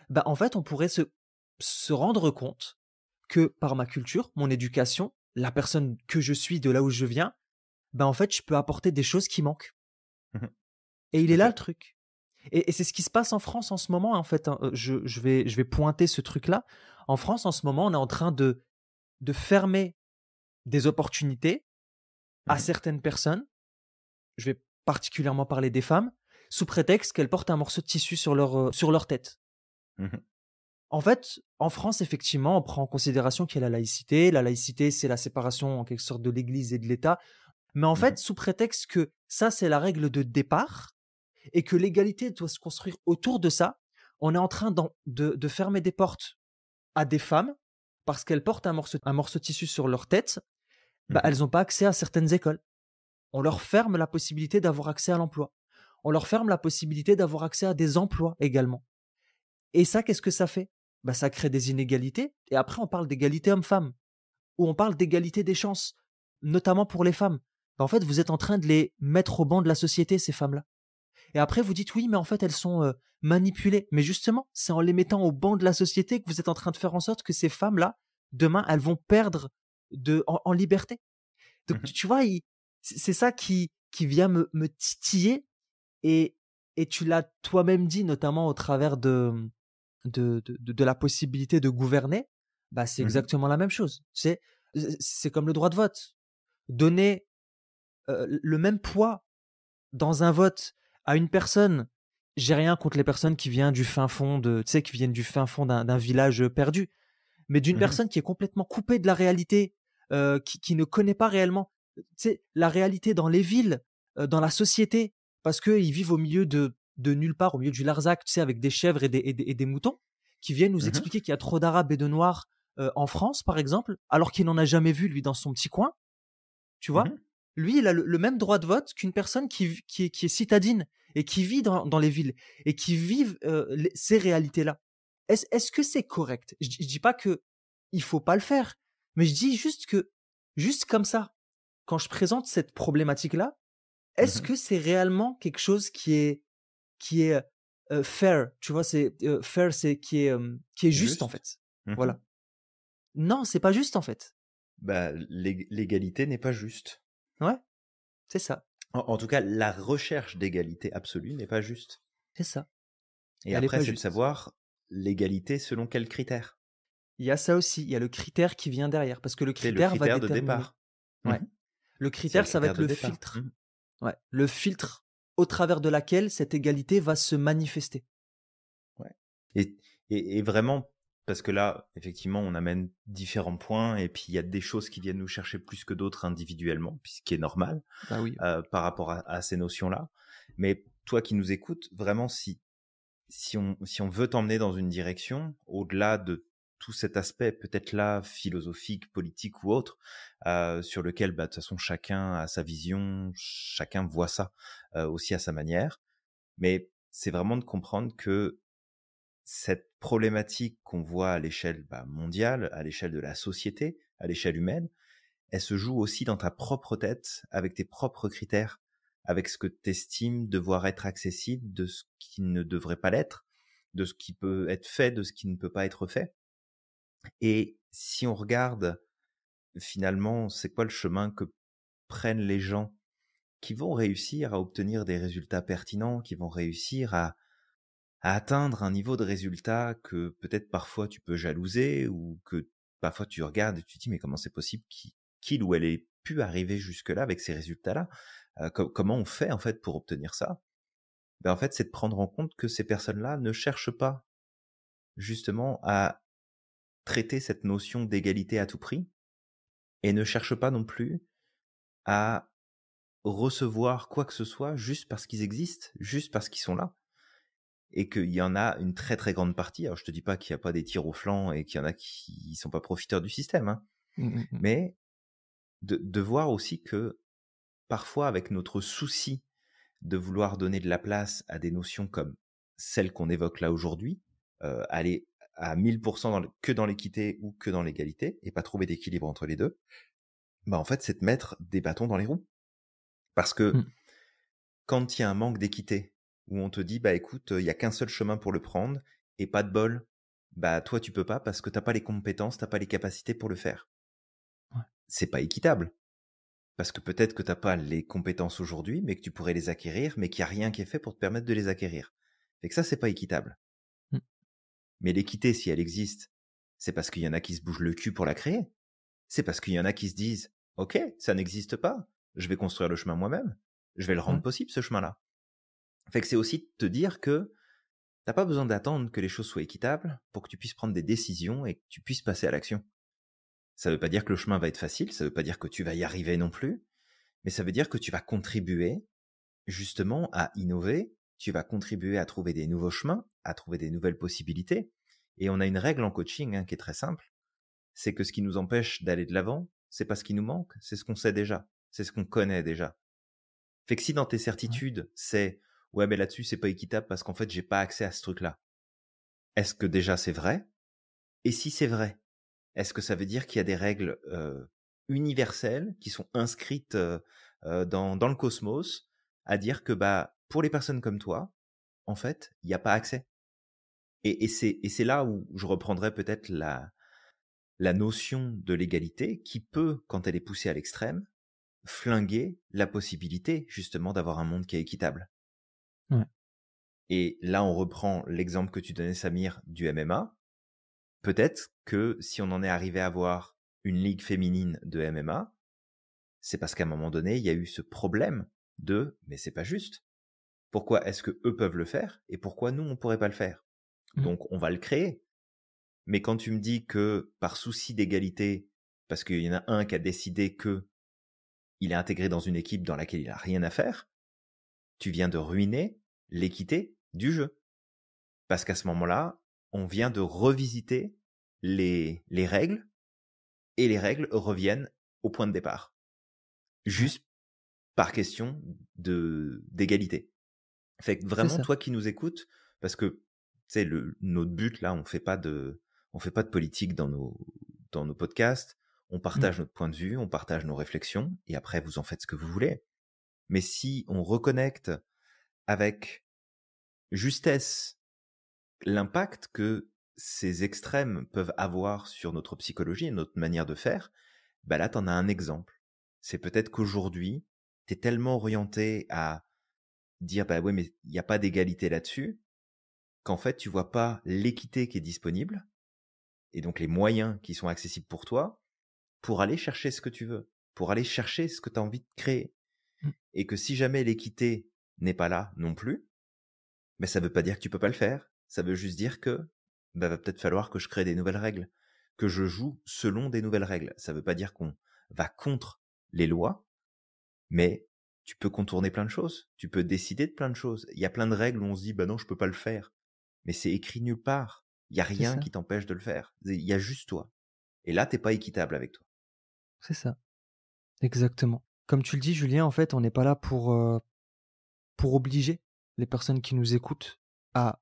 bah, en fait, on pourrait se rendre compte que par ma culture, mon éducation, la personne que je suis de là où je viens, bah, en fait, je peux apporter des choses qui manquent. Mhm. Et il Tout est à là le fait. truc. Et c'est ce qui se passe en France en ce moment, en fait, hein. Je vais pointer ce truc-là. En France, en ce moment, on est en train de de fermer des opportunités à Mhm. certaines personnes, je vais particulièrement parler des femmes, sous prétexte qu'elles portent un morceau de tissu sur leur tête. Mhm. En fait, en France, effectivement, on prend en considération qu'il y a la laïcité. La laïcité, c'est la séparation en quelque sorte de l'Église et de l'État. Mais en fait, Mhm. sous prétexte que ça, c'est la règle de départ et que l'égalité doit se construire autour de ça, on est en train de fermer des portes à des femmes parce qu'elles portent un morceau de tissu sur leur tête. Bah, Mhm. elles n'ont pas accès à certaines écoles. On leur ferme la possibilité d'avoir accès à l'emploi. On leur ferme la possibilité d'avoir accès à des emplois également. Et ça, qu'est-ce que ça fait? Bah, ça crée des inégalités. Et après, on parle d'égalité homme-femme, ou on parle d'égalité des chances, notamment pour les femmes. Bah, en fait, vous êtes en train de les mettre au banc de la société, ces femmes-là. Et après, vous dites oui, mais en fait, elles sont manipulées. Mais justement, c'est en les mettant au banc de la société que vous êtes en train de faire en sorte que ces femmes-là, demain, elles vont perdre en liberté. Donc, Mhm. tu vois, c'est ça qui vient me titiller. Et, et tu l'as toi-même dit, notamment au travers de la possibilité de gouverner, bah, c'est Mhm. exactement la même chose. C'est comme le droit de vote. Donner le même poids dans un vote à une personne, j'ai rien contre les personnes qui viennent du fin fond qui viennent du fin fond d'un village perdu, mais d'une Mhm. personne qui est complètement coupée de la réalité, qui ne connaît pas réellement, la réalité dans les villes, dans la société, parce qu'ils vivent au milieu de nulle part, au milieu du Larzac, avec des chèvres et des moutons, qui viennent nous Mhm. expliquer qu'il y a trop d'Arabes et de Noirs en France, par exemple, alors qu'il n'en a jamais vu, lui, dans son petit coin, tu vois. Mhm. Lui, il a le même droit de vote qu'une personne qui est citadine et qui vit dans les villes et qui vit ces réalités-là. Est-ce que c'est correct? Je dis pas que il faut pas le faire, mais je dis juste que, juste comme ça, quand je présente cette problématique-là, est-ce Mhm. que c'est réellement quelque chose qui est fair? Tu vois, c'est fair, c'est qui est juste en Juste. fait. Mhm. Voilà. Non, c'est pas juste en fait. Bah, l'égalité n'est pas juste. Ouais, c'est ça, En tout cas, la recherche d'égalité absolue n'est pas juste. c'est ça. Et Elle est après, pas c'est de juste. savoir l'égalité selon quels critères. Il y a ça aussi, il y a le critère qui vient derrière, parce que le C'est le critère va critère de déterminer. départ. Ouais. Mhm. Le C'est le critère, ça va critère être de le départ. filtre. Mhm. Ouais. Le filtre au travers de laquelle cette égalité va se manifester. Ouais. Et, et vraiment, parce que là, effectivement, on amène différents points, et puis il y a des choses qui viennent nous chercher plus que d'autres individuellement, puis ce qui est normal Bah oui. par rapport à ces notions-là. Mais toi qui nous écoutes, vraiment, si on veut t'emmener dans une direction, au-delà de tout cet aspect peut-être là philosophique, politique ou autre, sur lequel bah, de toute façon chacun a sa vision, chacun voit ça aussi à sa manière, mais c'est vraiment de comprendre que cette problématique qu'on voit à l'échelle bah, mondiale, à l'échelle de la société, à l'échelle humaine, elle se joue aussi dans ta propre tête, avec tes propres critères, avec ce que tu estimes devoir être accessible, de ce qui ne devrait pas l'être, de ce qui peut être fait, de ce qui ne peut pas être fait. Et si on regarde finalement, c'est quoi le chemin que prennent les gens qui vont réussir à obtenir des résultats pertinents, qui vont réussir à atteindre un niveau de résultat que peut-être parfois tu peux jalouser ou que parfois tu regardes et tu te dis mais comment c'est possible qu'il ou elle ait pu arriver jusque-là avec ces résultats-là. Comment on fait en fait pour obtenir ça? Ben, en fait, c'est de prendre en compte que ces personnes-là ne cherchent pas justement à traiter cette notion d'égalité à tout prix et ne cherchent pas non plus à recevoir quoi que ce soit juste parce qu'ils existent, juste parce qu'ils sont là. Et qu'il y en a une très très grande partie, alors je te dis pas qu'il n'y a pas des tirs au flanc et qu'il y en a qui sont pas profiteurs du système, hein, Mm, mm, mm. mais de voir aussi que parfois avec notre souci de vouloir donner de la place à des notions comme celles qu'on évoque là aujourd'hui, aller à 1000% que dans l'équité ou que dans l'égalité, et pas trouver d'équilibre entre les deux, bah en fait c'est de mettre des bâtons dans les roues. Parce que Mm. quand il y a un manque d'équité, où on te dit, bah écoute, il y a qu'un seul chemin pour le prendre, et pas de bol, bah toi tu peux pas parce que t'as pas les compétences, t'as pas les capacités pour le faire. Ouais. C'est pas équitable. Parce que peut-être que t'as pas les compétences aujourd'hui, mais que tu pourrais les acquérir, mais qu'il y a rien qui est fait pour te permettre de les acquérir. Fait que ça, c'est pas équitable. Mm. Mais l'équité, si elle existe, c'est parce qu'il y en a qui se bougent le cul pour la créer. C'est parce qu'il y en a qui se disent « Ok, ça n'existe pas, je vais construire le chemin moi-même, je vais le rendre Ouais. possible ce chemin-là. » Fait que c'est aussi de te dire que t'as pas besoin d'attendre que les choses soient équitables pour que tu puisses prendre des décisions et que tu puisses passer à l'action. Ça veut pas dire que le chemin va être facile, ça veut pas dire que tu vas y arriver non plus, mais ça veut dire que tu vas contribuer justement à innover, tu vas contribuer à trouver des nouveaux chemins, à trouver des nouvelles possibilités. Et on a une règle en coaching qui est très simple, c'est que ce qui nous empêche d'aller de l'avant, c'est pas ce qui nous manque, c'est ce qu'on sait déjà, c'est ce qu'on connaît déjà. Fait que si dans tes Ouais. certitudes, c'est « ouais mais là-dessus c'est pas équitable parce qu'en fait j'ai pas accès à ce truc-là », est-ce que déjà c'est vrai? Et si c'est vrai, est-ce que ça veut dire qu'il y a des règles universelles qui sont inscrites dans le cosmos à dire que bah pour les personnes comme toi, en fait, il n'y a pas accès. Et c'est là où je reprendrais peut-être la notion de l'égalité qui peut, quand elle est poussée à l'extrême, flinguer la possibilité justement d'avoir un monde qui est équitable. Ouais. Et là, on reprend l'exemple que tu donnais, Samir, du MMA. Peut-être que si on en est arrivé à avoir une ligue féminine de MMA, c'est parce qu'à un moment donné, il y a eu ce problème de « mais c'est pas juste. Pourquoi est-ce que eux peuvent le faire et pourquoi nous, on pourrait pas le faire ?» Mmh. Donc, on va le créer. Mais quand tu me dis que par souci d'égalité, parce qu'il y en a un qui a décidé que il est intégré dans une équipe dans laquelle il a rien à faire, tu viens de ruiner l'équité du jeu. Parce qu'à ce moment-là, on vient de revisiter les règles et les règles reviennent au point de départ. Ouais. Juste par question d'égalité. Fait que C'est vraiment, ça. toi qui nous écoutes, parce que, tu sais, notre but, là, on fait pas de politique dans nos podcasts. On Mmh. partage notre point de vue, on partage nos réflexions, et après, vous en faites ce que vous voulez. Mais si on reconnecte avec justesse l'impact que ces extrêmes peuvent avoir sur notre psychologie et notre manière de faire, bah là, t'en as un exemple. C'est peut-être qu'aujourd'hui, t'es tellement orienté à dire, bah ouais, mais il n'y a pas d'égalité là-dessus, qu'en fait, tu vois pas l'équité qui est disponible, et donc les moyens qui sont accessibles pour toi, pour aller chercher ce que tu veux, pour aller chercher ce que tu as envie de créer. Mmh. Et que si jamais l'équité n'est pas là non plus, mais ça veut pas dire que tu peux pas le faire. Ça veut juste dire que bah, va peut-être falloir que je crée des nouvelles règles, que je joue selon des nouvelles règles. Ça veut pas dire qu'on va contre les lois, mais tu peux contourner plein de choses. Tu peux décider de plein de choses. Il y a plein de règles où on se dit, bah non, je peux pas le faire. Mais c'est écrit nulle part. Il y a C'est rien ça. qui t'empêche de le faire. Il y a juste toi. Et là, t'es pas équitable avec toi. C'est ça. Exactement. Comme tu le dis, Julien, en fait, on n'est pas là pour obliger les personnes qui nous écoutent à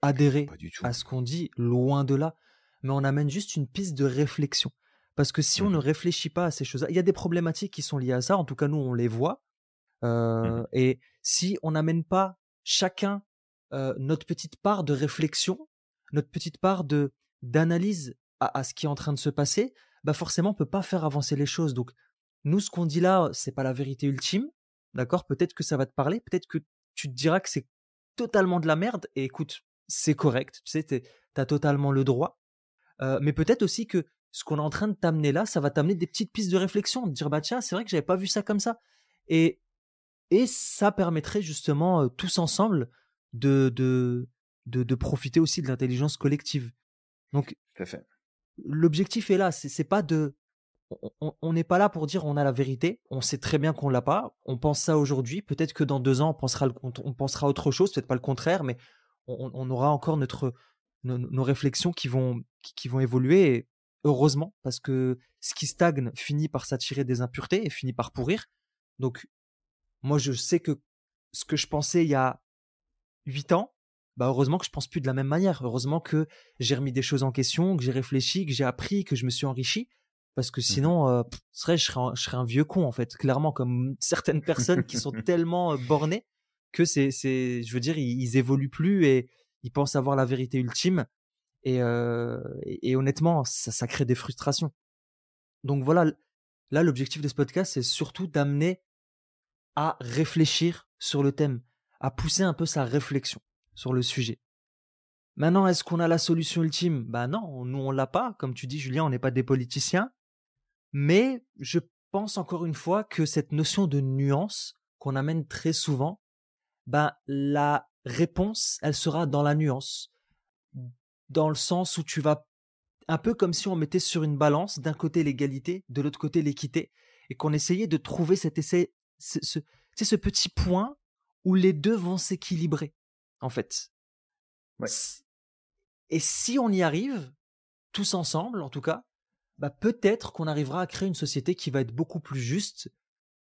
adhérer Pas du tout. à ce qu'on dit, loin de là, mais on amène juste une piste de réflexion. Parce que si on ne Mhm, réfléchit pas à ces choses-là, il y a des problématiques qui sont liées à ça, en tout cas nous on les voit, mhm, et si on n'amène pas chacun notre petite part de réflexion, notre petite part de d'analyse à ce qui est en train de se passer, bah forcément on peut pas faire avancer les choses. Donc nous ce qu'on dit là, c'est pas la vérité ultime, d'accord? Peut-être que ça va te parler, peut-être que tu te diras que c'est totalement de la merde et écoute, c'est correct, tu sais, t'as totalement le droit. Mais peut-être aussi que ce qu'on est en train de t'amener là, ça va t'amener des petites pistes de réflexion, de dire bah tiens, c'est vrai que j'avais pas vu ça comme ça. Et et ça permettrait justement, tous ensemble de profiter aussi de l'intelligence collective. Donc tout à fait. l'objectif est là, c'est pas de on n'est pas là pour dire on a la vérité, on sait très bien qu'on l'a pas, on pense ça aujourd'hui, peut-être que dans 2 ans on pensera autre chose, peut-être pas le contraire, mais on aura encore nos réflexions qui vont évoluer et heureusement parce que ce qui stagne finit par s'attirer des impuretés et finit par pourrir. Donc moi je sais que ce que je pensais il y a 8 ans, bah, heureusement que je pense plus de la même manière. Heureusement que j'ai remis des choses en question, que j'ai réfléchi, que j'ai appris, que je me suis enrichi. Parce que Mhm. sinon, je serais un vieux con, en fait. Clairement, comme certaines personnes qui sont tellement bornées que je veux dire, ils évoluent plus et ils pensent avoir la vérité ultime. Et honnêtement, ça crée des frustrations. Donc voilà, là, l'objectif de ce podcast, c'est surtout d'amener à réfléchir sur le thème, à pousser un peu sa réflexion sur le sujet. Maintenant, est-ce qu'on a la solution ultime? Bah non, nous on l'a pas. Comme tu dis, Julien, on n'est pas des politiciens. Mais je pense encore une fois que cette notion de nuance qu'on amène très souvent, ben, la réponse, elle sera dans la nuance. Dans le sens où tu vas, un peu comme si on mettait sur une balance, d'un côté l'égalité, de l'autre côté l'équité, et qu'on essayait de trouver ce petit point où les deux vont s'équilibrer, en fait. Ouais. Et si on y arrive, tous ensemble en tout cas, bah peut-être qu'on arrivera à créer une société qui va être beaucoup plus juste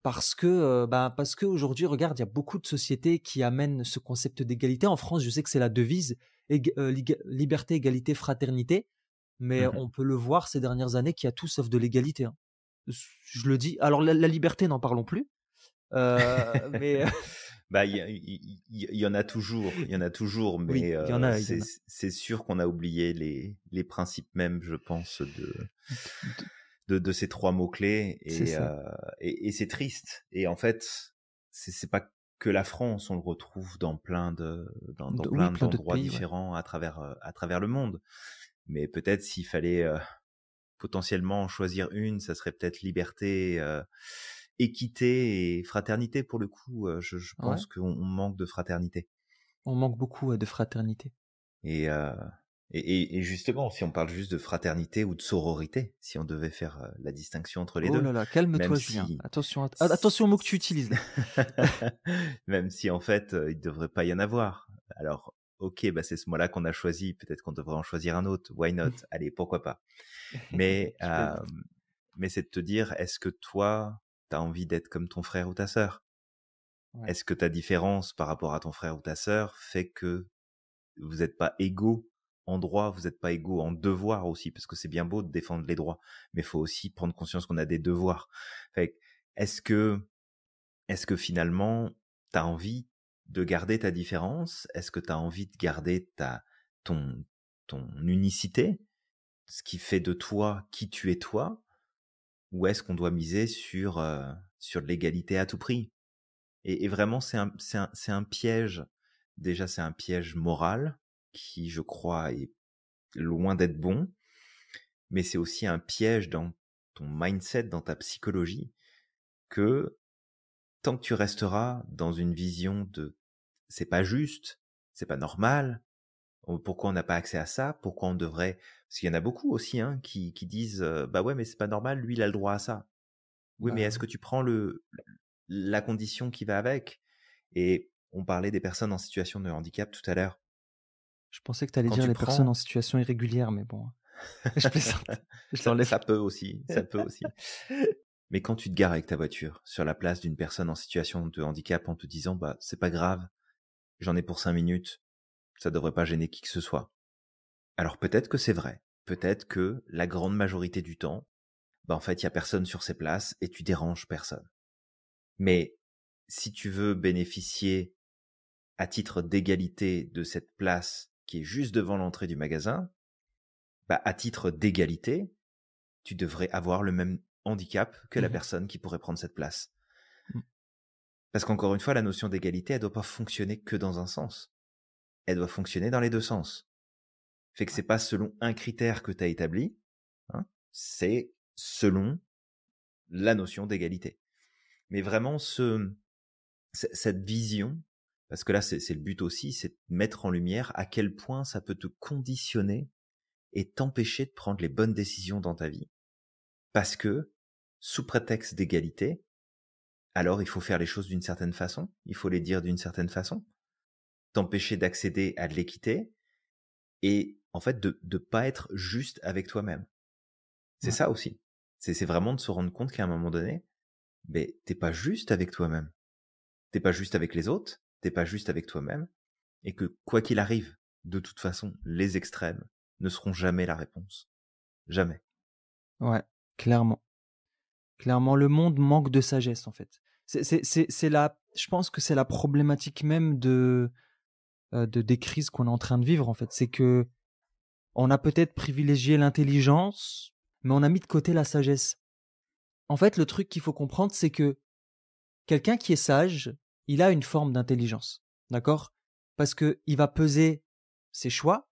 parce que aujourd'hui, regarde, il y a beaucoup de sociétés qui amènent ce concept d'égalité. En France, je sais que c'est la devise liberté, égalité, fraternité, mais Mhm. on peut le voir ces dernières années qu'il y a tout sauf de l'égalité, hein. Je le dis. Alors la liberté, n'en parlons plus. Mais Bah, il y en a toujours, oui, mais il y en a, il y en a. c'est sûr qu'on a oublié les principes même, je pense, D- de ces trois mots-clés, C'est ça. et c'est triste. Et en fait, c'est pas que la France, on le retrouve dans dans Oui, plein plein d'autres d'endroits pays, ouais. différents à travers le monde. Mais peut-être s'il fallait potentiellement en choisir une, ça serait peut-être liberté, équité et fraternité pour le coup. Je Ouais. pense qu'on manque de fraternité. On manque beaucoup de fraternité. Et, euh, et justement, si on parle juste de fraternité ou de sororité, si on devait faire la distinction entre les Oh deux, là là, même calme-toi, Julien. si, Attention, attention aux mots que tu utilises là. même si en fait, il ne devrait pas y en avoir. Alors, ok, bah c'est ce mot-là qu'on a choisi, peut-être qu'on devrait en choisir un autre, why not? Allez, pourquoi pas? Mais, Je plaisante. mais c'est de te dire, est-ce que toi, tu as envie d'être comme ton frère ou ta sœur? Ouais. Est-ce que ta différence par rapport à ton frère ou ta sœur fait que vous n'êtes pas égaux en droit, vous n'êtes pas égaux en devoir aussi, parce que c'est bien beau de défendre les droits, mais il faut aussi prendre conscience qu'on a des devoirs. Fait que, est-ce que, est-ce que finalement, tu as envie de garder ta différence? Est-ce que tu as envie de garder ton, ton unicité, ce qui fait de toi qui tu es toi? Ou est-ce qu'on doit miser sur l'égalité à tout prix? Et vraiment, c'est un piège. Déjà, c'est un piège moral qui, je crois, est loin d'être bon, mais c'est aussi un piège dans ton mindset, dans ta psychologie, que tant que tu resteras dans une vision de c'est pas juste, c'est pas normal, pourquoi on n'a pas accès à ça, pourquoi on devrait... Parce qu'il y en a beaucoup aussi hein, qui disent bah ouais, mais c'est pas normal, lui, il a le droit à ça. Oui, mais Bah est-ce que oui. tu prends la condition qui va avec? Et on parlait des personnes en situation de handicap tout à l'heure. Je pensais que tu allais Quand dire tu les personnes en prends... situation irrégulière, mais bon, je plaisante. Je l'enlève. ça peut aussi, ça peut aussi. Mais quand tu te gares avec ta voiture sur la place d'une personne en situation de handicap en te disant bah c'est pas grave, j'en ai pour 5 minutes, ça devrait pas gêner qui que ce soit. Alors peut-être que c'est vrai, peut-être que la grande majorité du temps, bah en fait il y a personne sur ces places et tu déranges personne. Mais si tu veux bénéficier à titre d'égalité de cette place qui est juste devant l'entrée du magasin, bah à titre d'égalité, tu devrais avoir le même handicap que la Mhm. personne qui pourrait prendre cette place. Mm. Parce qu'encore une fois, la notion d'égalité, elle doit pas fonctionner que dans un sens. Elle doit fonctionner dans les deux sens. Fait que c'est pas selon un critère que tu as établi, hein, c'est selon la notion d'égalité. Mais vraiment cette vision, parce que là c'est le but aussi, c'est de mettre en lumière à quel point ça peut te conditionner et t'empêcher de prendre les bonnes décisions dans ta vie. Parce que, sous prétexte d'égalité, alors il faut faire les choses d'une certaine façon, il faut les dire d'une certaine façon, t'empêcher d'accéder à de l'équité et en fait de pas être juste avec toi-même. C'est Ouais. ça aussi. C'est vraiment de se rendre compte qu'à un moment donné, ben t'es pas juste avec toi-même. T'es pas juste avec les autres, t'es pas juste avec toi-même, et que quoi qu'il arrive, de toute façon, les extrêmes ne seront jamais la réponse. Jamais. Ouais, clairement. Clairement, le monde manque de sagesse, en fait. Je pense que c'est la problématique même des crises qu'on est en train de vivre, en fait. C'est que on a peut-être privilégié l'intelligence, mais on a mis de côté la sagesse. En fait, le truc qu'il faut comprendre, c'est que quelqu'un qui est sage, il a une forme d'intelligence. D'accord? Parce que il va peser ses choix,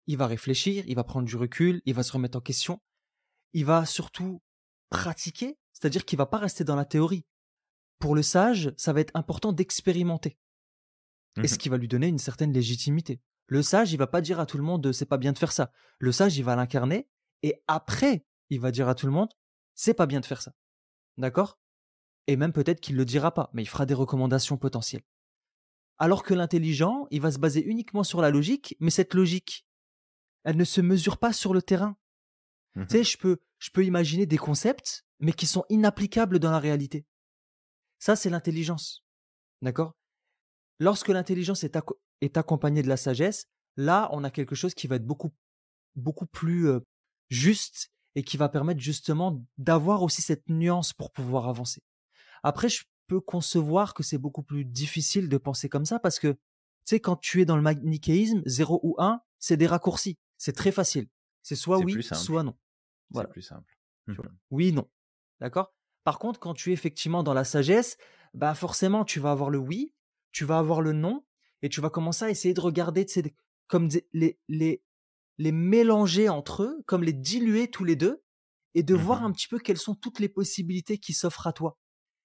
il va réfléchir, il va prendre du recul, il va se remettre en question, il va surtout pratiquer, c'est-à-dire qu'il va pas rester dans la théorie. Pour le sage, ça va être important d'expérimenter. Et ce qui va lui donner une certaine légitimité. Le sage, il va pas dire à tout le monde c'est pas bien de faire ça. Le sage, il va l'incarner et après, il va dire à tout le monde c'est pas bien de faire ça. D'accord? Et même peut-être qu'il le dira pas, mais il fera des recommandations potentielles. Alors que l'intelligent, il va se baser uniquement sur la logique, mais cette logique, elle ne se mesure pas sur le terrain. Tu sais, je peux imaginer des concepts, mais qui sont inapplicables dans la réalité. Ça, c'est l'intelligence. D'accord? Lorsque l'intelligence est accompagnée de la sagesse, là, on a quelque chose qui va être beaucoup plus juste et qui va permettre justement d'avoir aussi cette nuance pour pouvoir avancer. Après, je peux concevoir que c'est beaucoup plus difficile de penser comme ça parce que, tu sais, quand tu es dans le manichéisme, 0 ou 1, c'est des raccourcis. C'est très facile. C'est soit C'est plus oui, simple. soit non. C'est Voilà. plus simple. Tu vois. Oui, non. D'accord? Par contre, quand tu es effectivement dans la sagesse, bah forcément, tu vas avoir le oui, tu vas avoir le non, et tu vas commencer à essayer de regarder, tu sais, comme les mélanger entre eux, comme les diluer tous les deux, et de voir un petit peu quelles sont toutes les possibilités qui s'offrent à toi.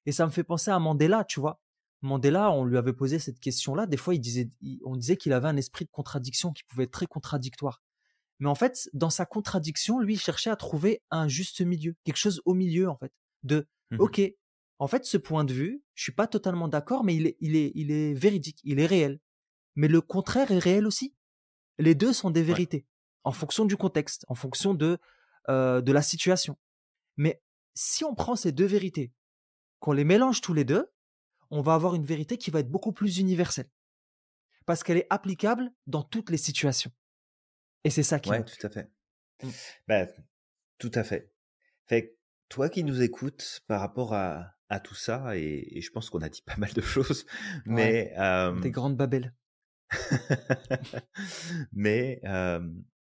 Et ça me fait penser à Mandela, tu vois. Mandela, on lui avait posé cette question-là. Des fois, on disait qu'il avait un esprit de contradiction qui pouvait être très contradictoire. Mais en fait, dans sa contradiction, lui, il cherchait à trouver un juste milieu, quelque chose au milieu, en fait. Ok, en fait, ce point de vue, je suis pas totalement d'accord, mais il est véridique, il est réel. Mais le contraire est réel aussi. Les deux sont des vérités, en fonction du contexte, en fonction de la situation. Mais si on prend ces deux vérités, qu'on les mélange tous les deux, on va avoir une vérité qui va être beaucoup plus universelle. Parce qu'elle est applicable dans toutes les situations. Et c'est ça qui Ouais, manque. tout à fait. Bah, tout à fait. Fait que toi qui nous écoutes par rapport à tout ça, et je pense qu'on a dit pas mal de choses, mais Des grandes babelles. mais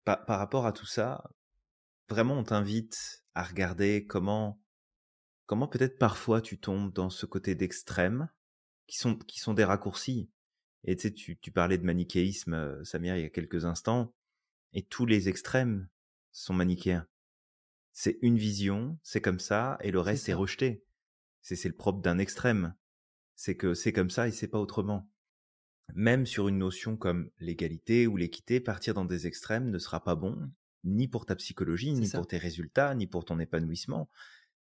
par rapport à tout ça, vraiment on t'invite à regarder comment peut-être parfois tu tombes dans ce côté d'extrême qui sont des raccourcis. Et tu sais, tu parlais de manichéisme, Samir, il y a quelques instants, et tous les extrêmes sont manichéens. C'est une vision, c'est comme ça, et le reste est rejeté. C'est le propre d'un extrême. C'est que c'est comme ça et c'est pas autrement. Même sur une notion comme l'égalité ou l'équité, partir dans des extrêmes ne sera pas bon, ni pour ta psychologie, ni pour tes résultats, ni pour ton épanouissement.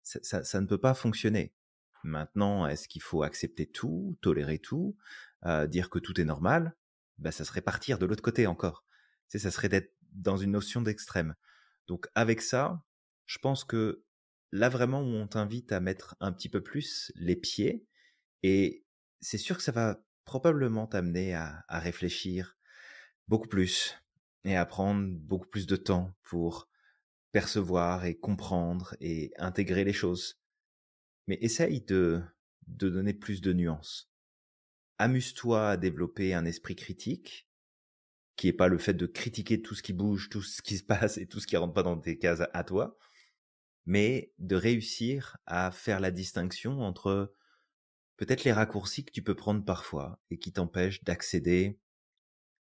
Ça ne peut pas fonctionner. Maintenant, est-ce qu'il faut accepter tout, tolérer tout, dire que tout est normal? Ça serait partir de l'autre côté encore. Ça serait d'être dans une notion d'extrême. Donc avec ça, je pense que là vraiment où on t'invite à mettre un petit peu plus les pieds, et c'est sûr que ça va probablement t'amener à réfléchir beaucoup plus et à prendre beaucoup plus de temps pour percevoir et comprendre et intégrer les choses. Mais essaye de donner plus de nuances. Amuse-toi à développer un esprit critique, qui est pas le fait de critiquer tout ce qui bouge, tout ce qui se passe et tout ce qui rentre pas dans tes cases à toi, mais de réussir à faire la distinction entre peut-être les raccourcis que tu peux prendre parfois et qui t'empêchent d'accéder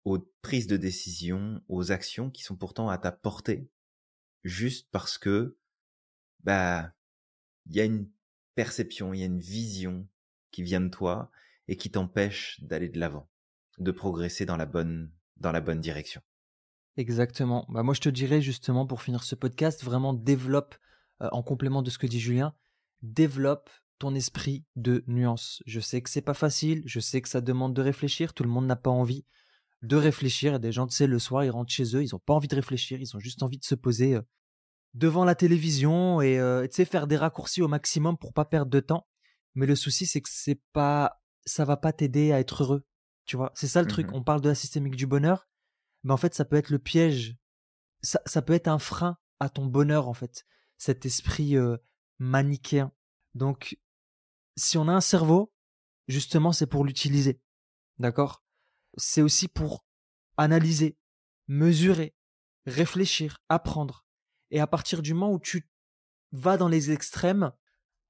aux prises de décision, aux actions qui sont pourtant à ta portée, juste parce que, il y a une perception, il y a une vision qui vient de toi et qui t'empêche d'aller de l'avant, de progresser dans la bonne direction. Exactement. Moi, je te dirais justement pour finir ce podcast, vraiment développe, en complément de ce que dit Julien, développe ton esprit de nuance. Je sais que c'est pas facile, je sais que ça demande de réfléchir, tout le monde n'a pas envie de réfléchir. Il y a des gens, tu sais, le soir, ils rentrent chez eux, ils ont pas envie de réfléchir, ils ont juste envie de se poser devant la télévision et tu sais, faire des raccourcis au maximum pour pas perdre de temps. Mais le souci, c'est que ça va pas t'aider à être heureux. Tu vois, c'est ça le truc. On parle de la systémique du bonheur, mais en fait, ça peut être le piège. Ça peut être un frein à ton bonheur, en fait. Cet esprit manichéen. Donc, si on a un cerveau, justement, c'est pour l'utiliser. D'accord? C'est aussi pour analyser, mesurer, réfléchir, apprendre. Et à partir du moment où tu vas dans les extrêmes,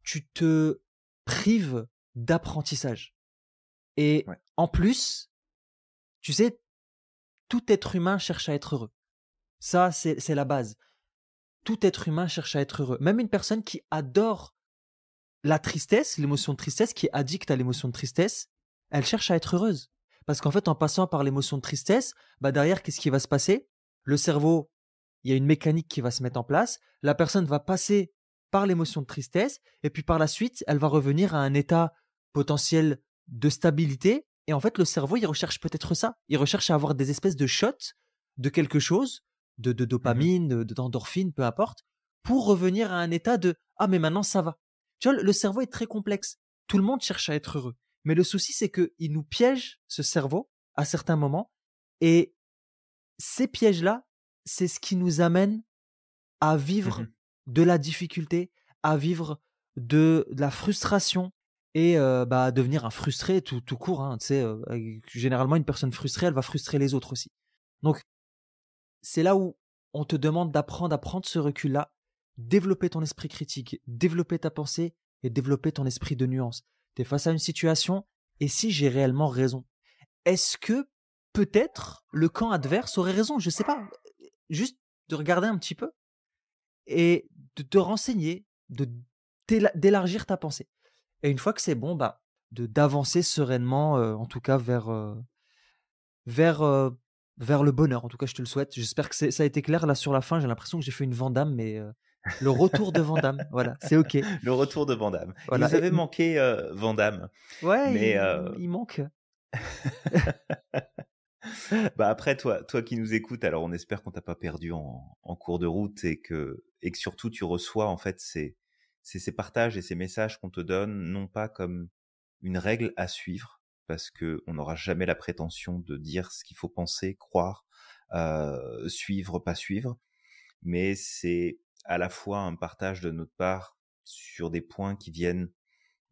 tu te prives d'apprentissage. Et en plus, tu sais, tout être humain cherche à être heureux. Ça, c'est la base. tout être humain cherche à être heureux. Même une personne qui adore la tristesse, l'émotion de tristesse, qui est addict à l'émotion de tristesse, elle cherche à être heureuse. Parce qu'en fait, en passant par l'émotion de tristesse, bah derrière, qu'est-ce qui va se passer? Le cerveau, il y a une mécanique qui va se mettre en place. La personne va passer par l'émotion de tristesse, et puis par la suite, elle va revenir à un état potentiel de stabilité. Et en fait, le cerveau, il recherche peut-être ça. Il recherche à avoir des espèces de shots de quelque chose, de Mhm. dopamine, d'endorphine, peu importe, pour revenir à un état de ah, mais maintenant ça va. Tu vois, le cerveau est très complexe. Tout le monde cherche à être heureux. Mais le souci, c'est qu'il nous piège, ce cerveau, à certains moments. Et ces pièges-là, c'est ce qui nous amène à vivre Mhm. de la difficulté, à vivre de la frustration et bah, à devenir un frustré tout court. Hein, tu sais, généralement, une personne frustrée, elle va frustrer les autres aussi. Donc, c'est là où on te demande d'apprendre à prendre ce recul-là, développer ton esprit critique, développer ta pensée et développer ton esprit de nuance. Tu es face à une situation et si j'ai réellement raison, est-ce que peut-être le camp adverse aurait raison? Je sais pas. Juste de regarder un petit peu et de te renseigner, d'élargir ta pensée. Et une fois que c'est bon, bah, d'avancer sereinement, en tout cas vers, vers le bonheur. En tout cas, je te le souhaite. J'espère que ça a été clair là sur la fin. J'ai l'impression que j'ai fait une Van Damme, mais le retour de Van Damme, voilà, c'est ok. Le retour de Van Damme. Il Voilà. nous avait manqué Van Damme, Ouais, mais il manque. bah après toi qui nous écoutes, alors on espère qu'on t'a pas perdu en cours de route et que surtout tu reçois en fait ces partages et ces messages qu'on te donne non pas comme une règle à suivre parce que on n'aura jamais la prétention de dire ce qu'il faut penser, croire, suivre, pas suivre, mais c'est à la fois un partage de notre part sur des points qui viennent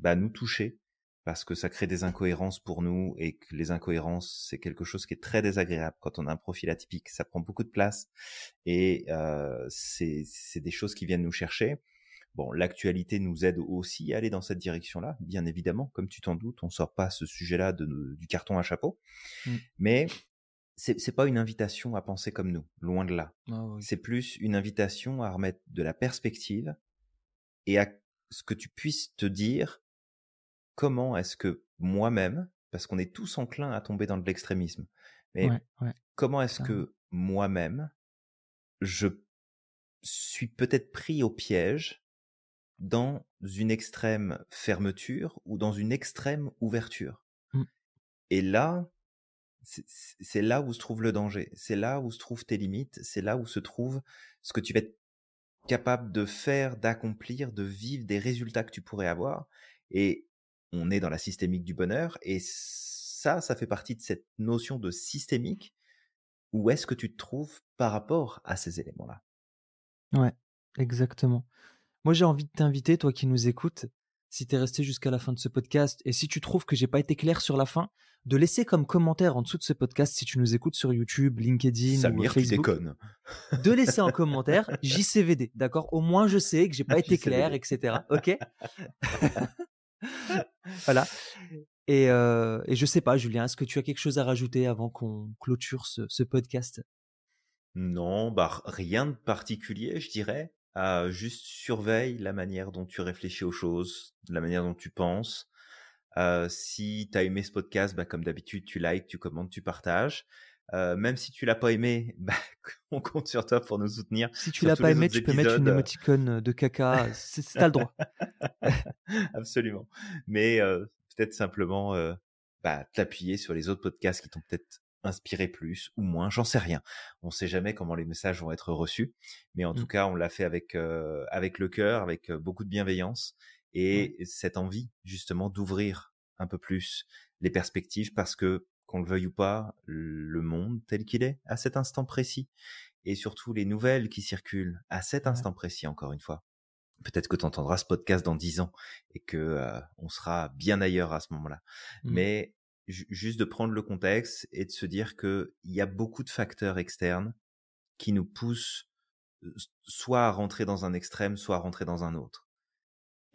nous toucher parce que ça crée des incohérences pour nous et que les incohérences, c'est quelque chose qui est très désagréable quand on a un profil atypique. Ça prend beaucoup de place et c'est des choses qui viennent nous chercher. Bon, l'actualité nous aide aussi à aller dans cette direction-là, bien évidemment. Comme tu t'en doutes, on sort pas ce sujet-là du carton à chapeau. Mm. Mais c'est pas une invitation à penser comme nous, loin de là. Ah oui. C'est plus une invitation à remettre de la perspective et à ce que tu puisses te dire comment est-ce que moi-même, parce qu'on est tous enclins à tomber dans de l'extrémisme, mais Ouais, ouais, comment est-ce clairement. que moi-même, je suis peut-être pris au piège dans une extrême fermeture ou dans une extrême ouverture. Mm. Et là, c'est là où se trouve le danger, c'est là où se trouvent tes limites, c'est là où se trouve ce que tu vas être capable de faire, d'accomplir, de vivre, des résultats que tu pourrais avoir. Et on est dans la systémique du bonheur. Et ça fait partie de cette notion de systémique. Où est-ce que tu te trouves par rapport à ces éléments-là? Ouais, exactement. Moi, j'ai envie de t'inviter, toi qui nous écoutes, si tu es resté jusqu'à la fin de ce podcast, et si tu trouves que j'ai pas été clair sur la fin, de laisser comme commentaire en dessous de ce podcast, si tu nous écoutes sur YouTube, LinkedIn ou Samir, tu Facebook, déconnes. de laisser en commentaire JCVD, d'accord? Au moins, je sais que j'ai pas été clair, JCVD. etc. Ok? Voilà. Et je sais pas, Julien, est-ce que tu as quelque chose à rajouter avant qu'on clôture ce podcast? Non, rien de particulier, je dirais. Juste surveille la manière dont tu réfléchis aux choses, la manière dont tu penses. Si tu as aimé ce podcast, comme d'habitude, tu likes, tu commentes, tu partages. Même si tu l'as pas aimé, on compte sur toi pour nous soutenir Si tu sur l'as tous pas les aimé, autres tu peux mettre une épisodes. émoticône de caca, t'as le droit. Absolument. Mais peut-être simplement t'appuyer sur les autres podcasts qui t'ont peut-être inspiré plus ou moins, j'en sais rien. On sait jamais comment les messages vont être reçus, mais en tout Mmh. cas, on l'a fait avec le cœur, avec beaucoup de bienveillance Ouais, et cette envie justement d'ouvrir un peu plus les perspectives parce que qu'on le veuille ou pas, le monde tel qu'il est à cet instant précis et surtout les nouvelles qui circulent à cet ouais. instant précis encore une fois. Peut-être que tu entendras ce podcast dans 10 ans et que on sera bien ailleurs à ce moment-là. Mmh. Mais juste de prendre le contexte et de se dire que il y a beaucoup de facteurs externes qui nous poussent soit à rentrer dans un extrême, soit à rentrer dans un autre.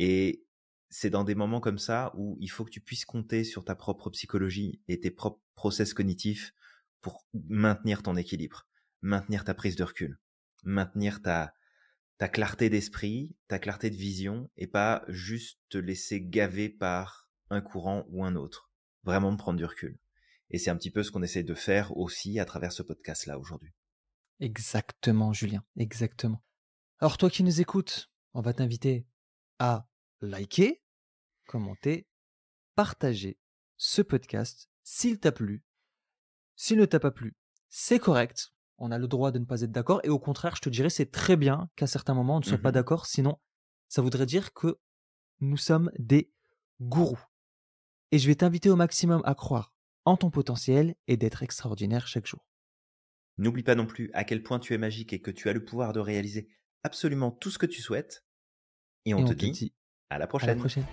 Et c'est dans des moments comme ça où il faut que tu puisses compter sur ta propre psychologie et tes propres process cognitifs pour maintenir ton équilibre, maintenir ta prise de recul, maintenir ta clarté d'esprit, ta clarté de vision, et pas juste te laisser gaver par un courant ou un autre. Vraiment prendre du recul. Et c'est un petit peu ce qu'on essaie de faire aussi à travers ce podcast-là aujourd'hui. Exactement, Julien, exactement. Alors toi qui nous écoutes, on va t'inviter à liker, commenter, partager ce podcast s'il t'a plu. S'il ne t'a pas plu, c'est correct. On a le droit de ne pas être d'accord. Et au contraire, je te dirais, c'est très bien qu'à certains moments, on ne soit pas d'accord. Sinon, ça voudrait dire que nous sommes des gourous. Et je vais t'inviter au maximum à croire en ton potentiel et d'être extraordinaire chaque jour. N'oublie pas non plus à quel point tu es magique et que tu as le pouvoir de réaliser absolument tout ce que tu souhaites. Et on te dit à la à la prochaine. prochaine.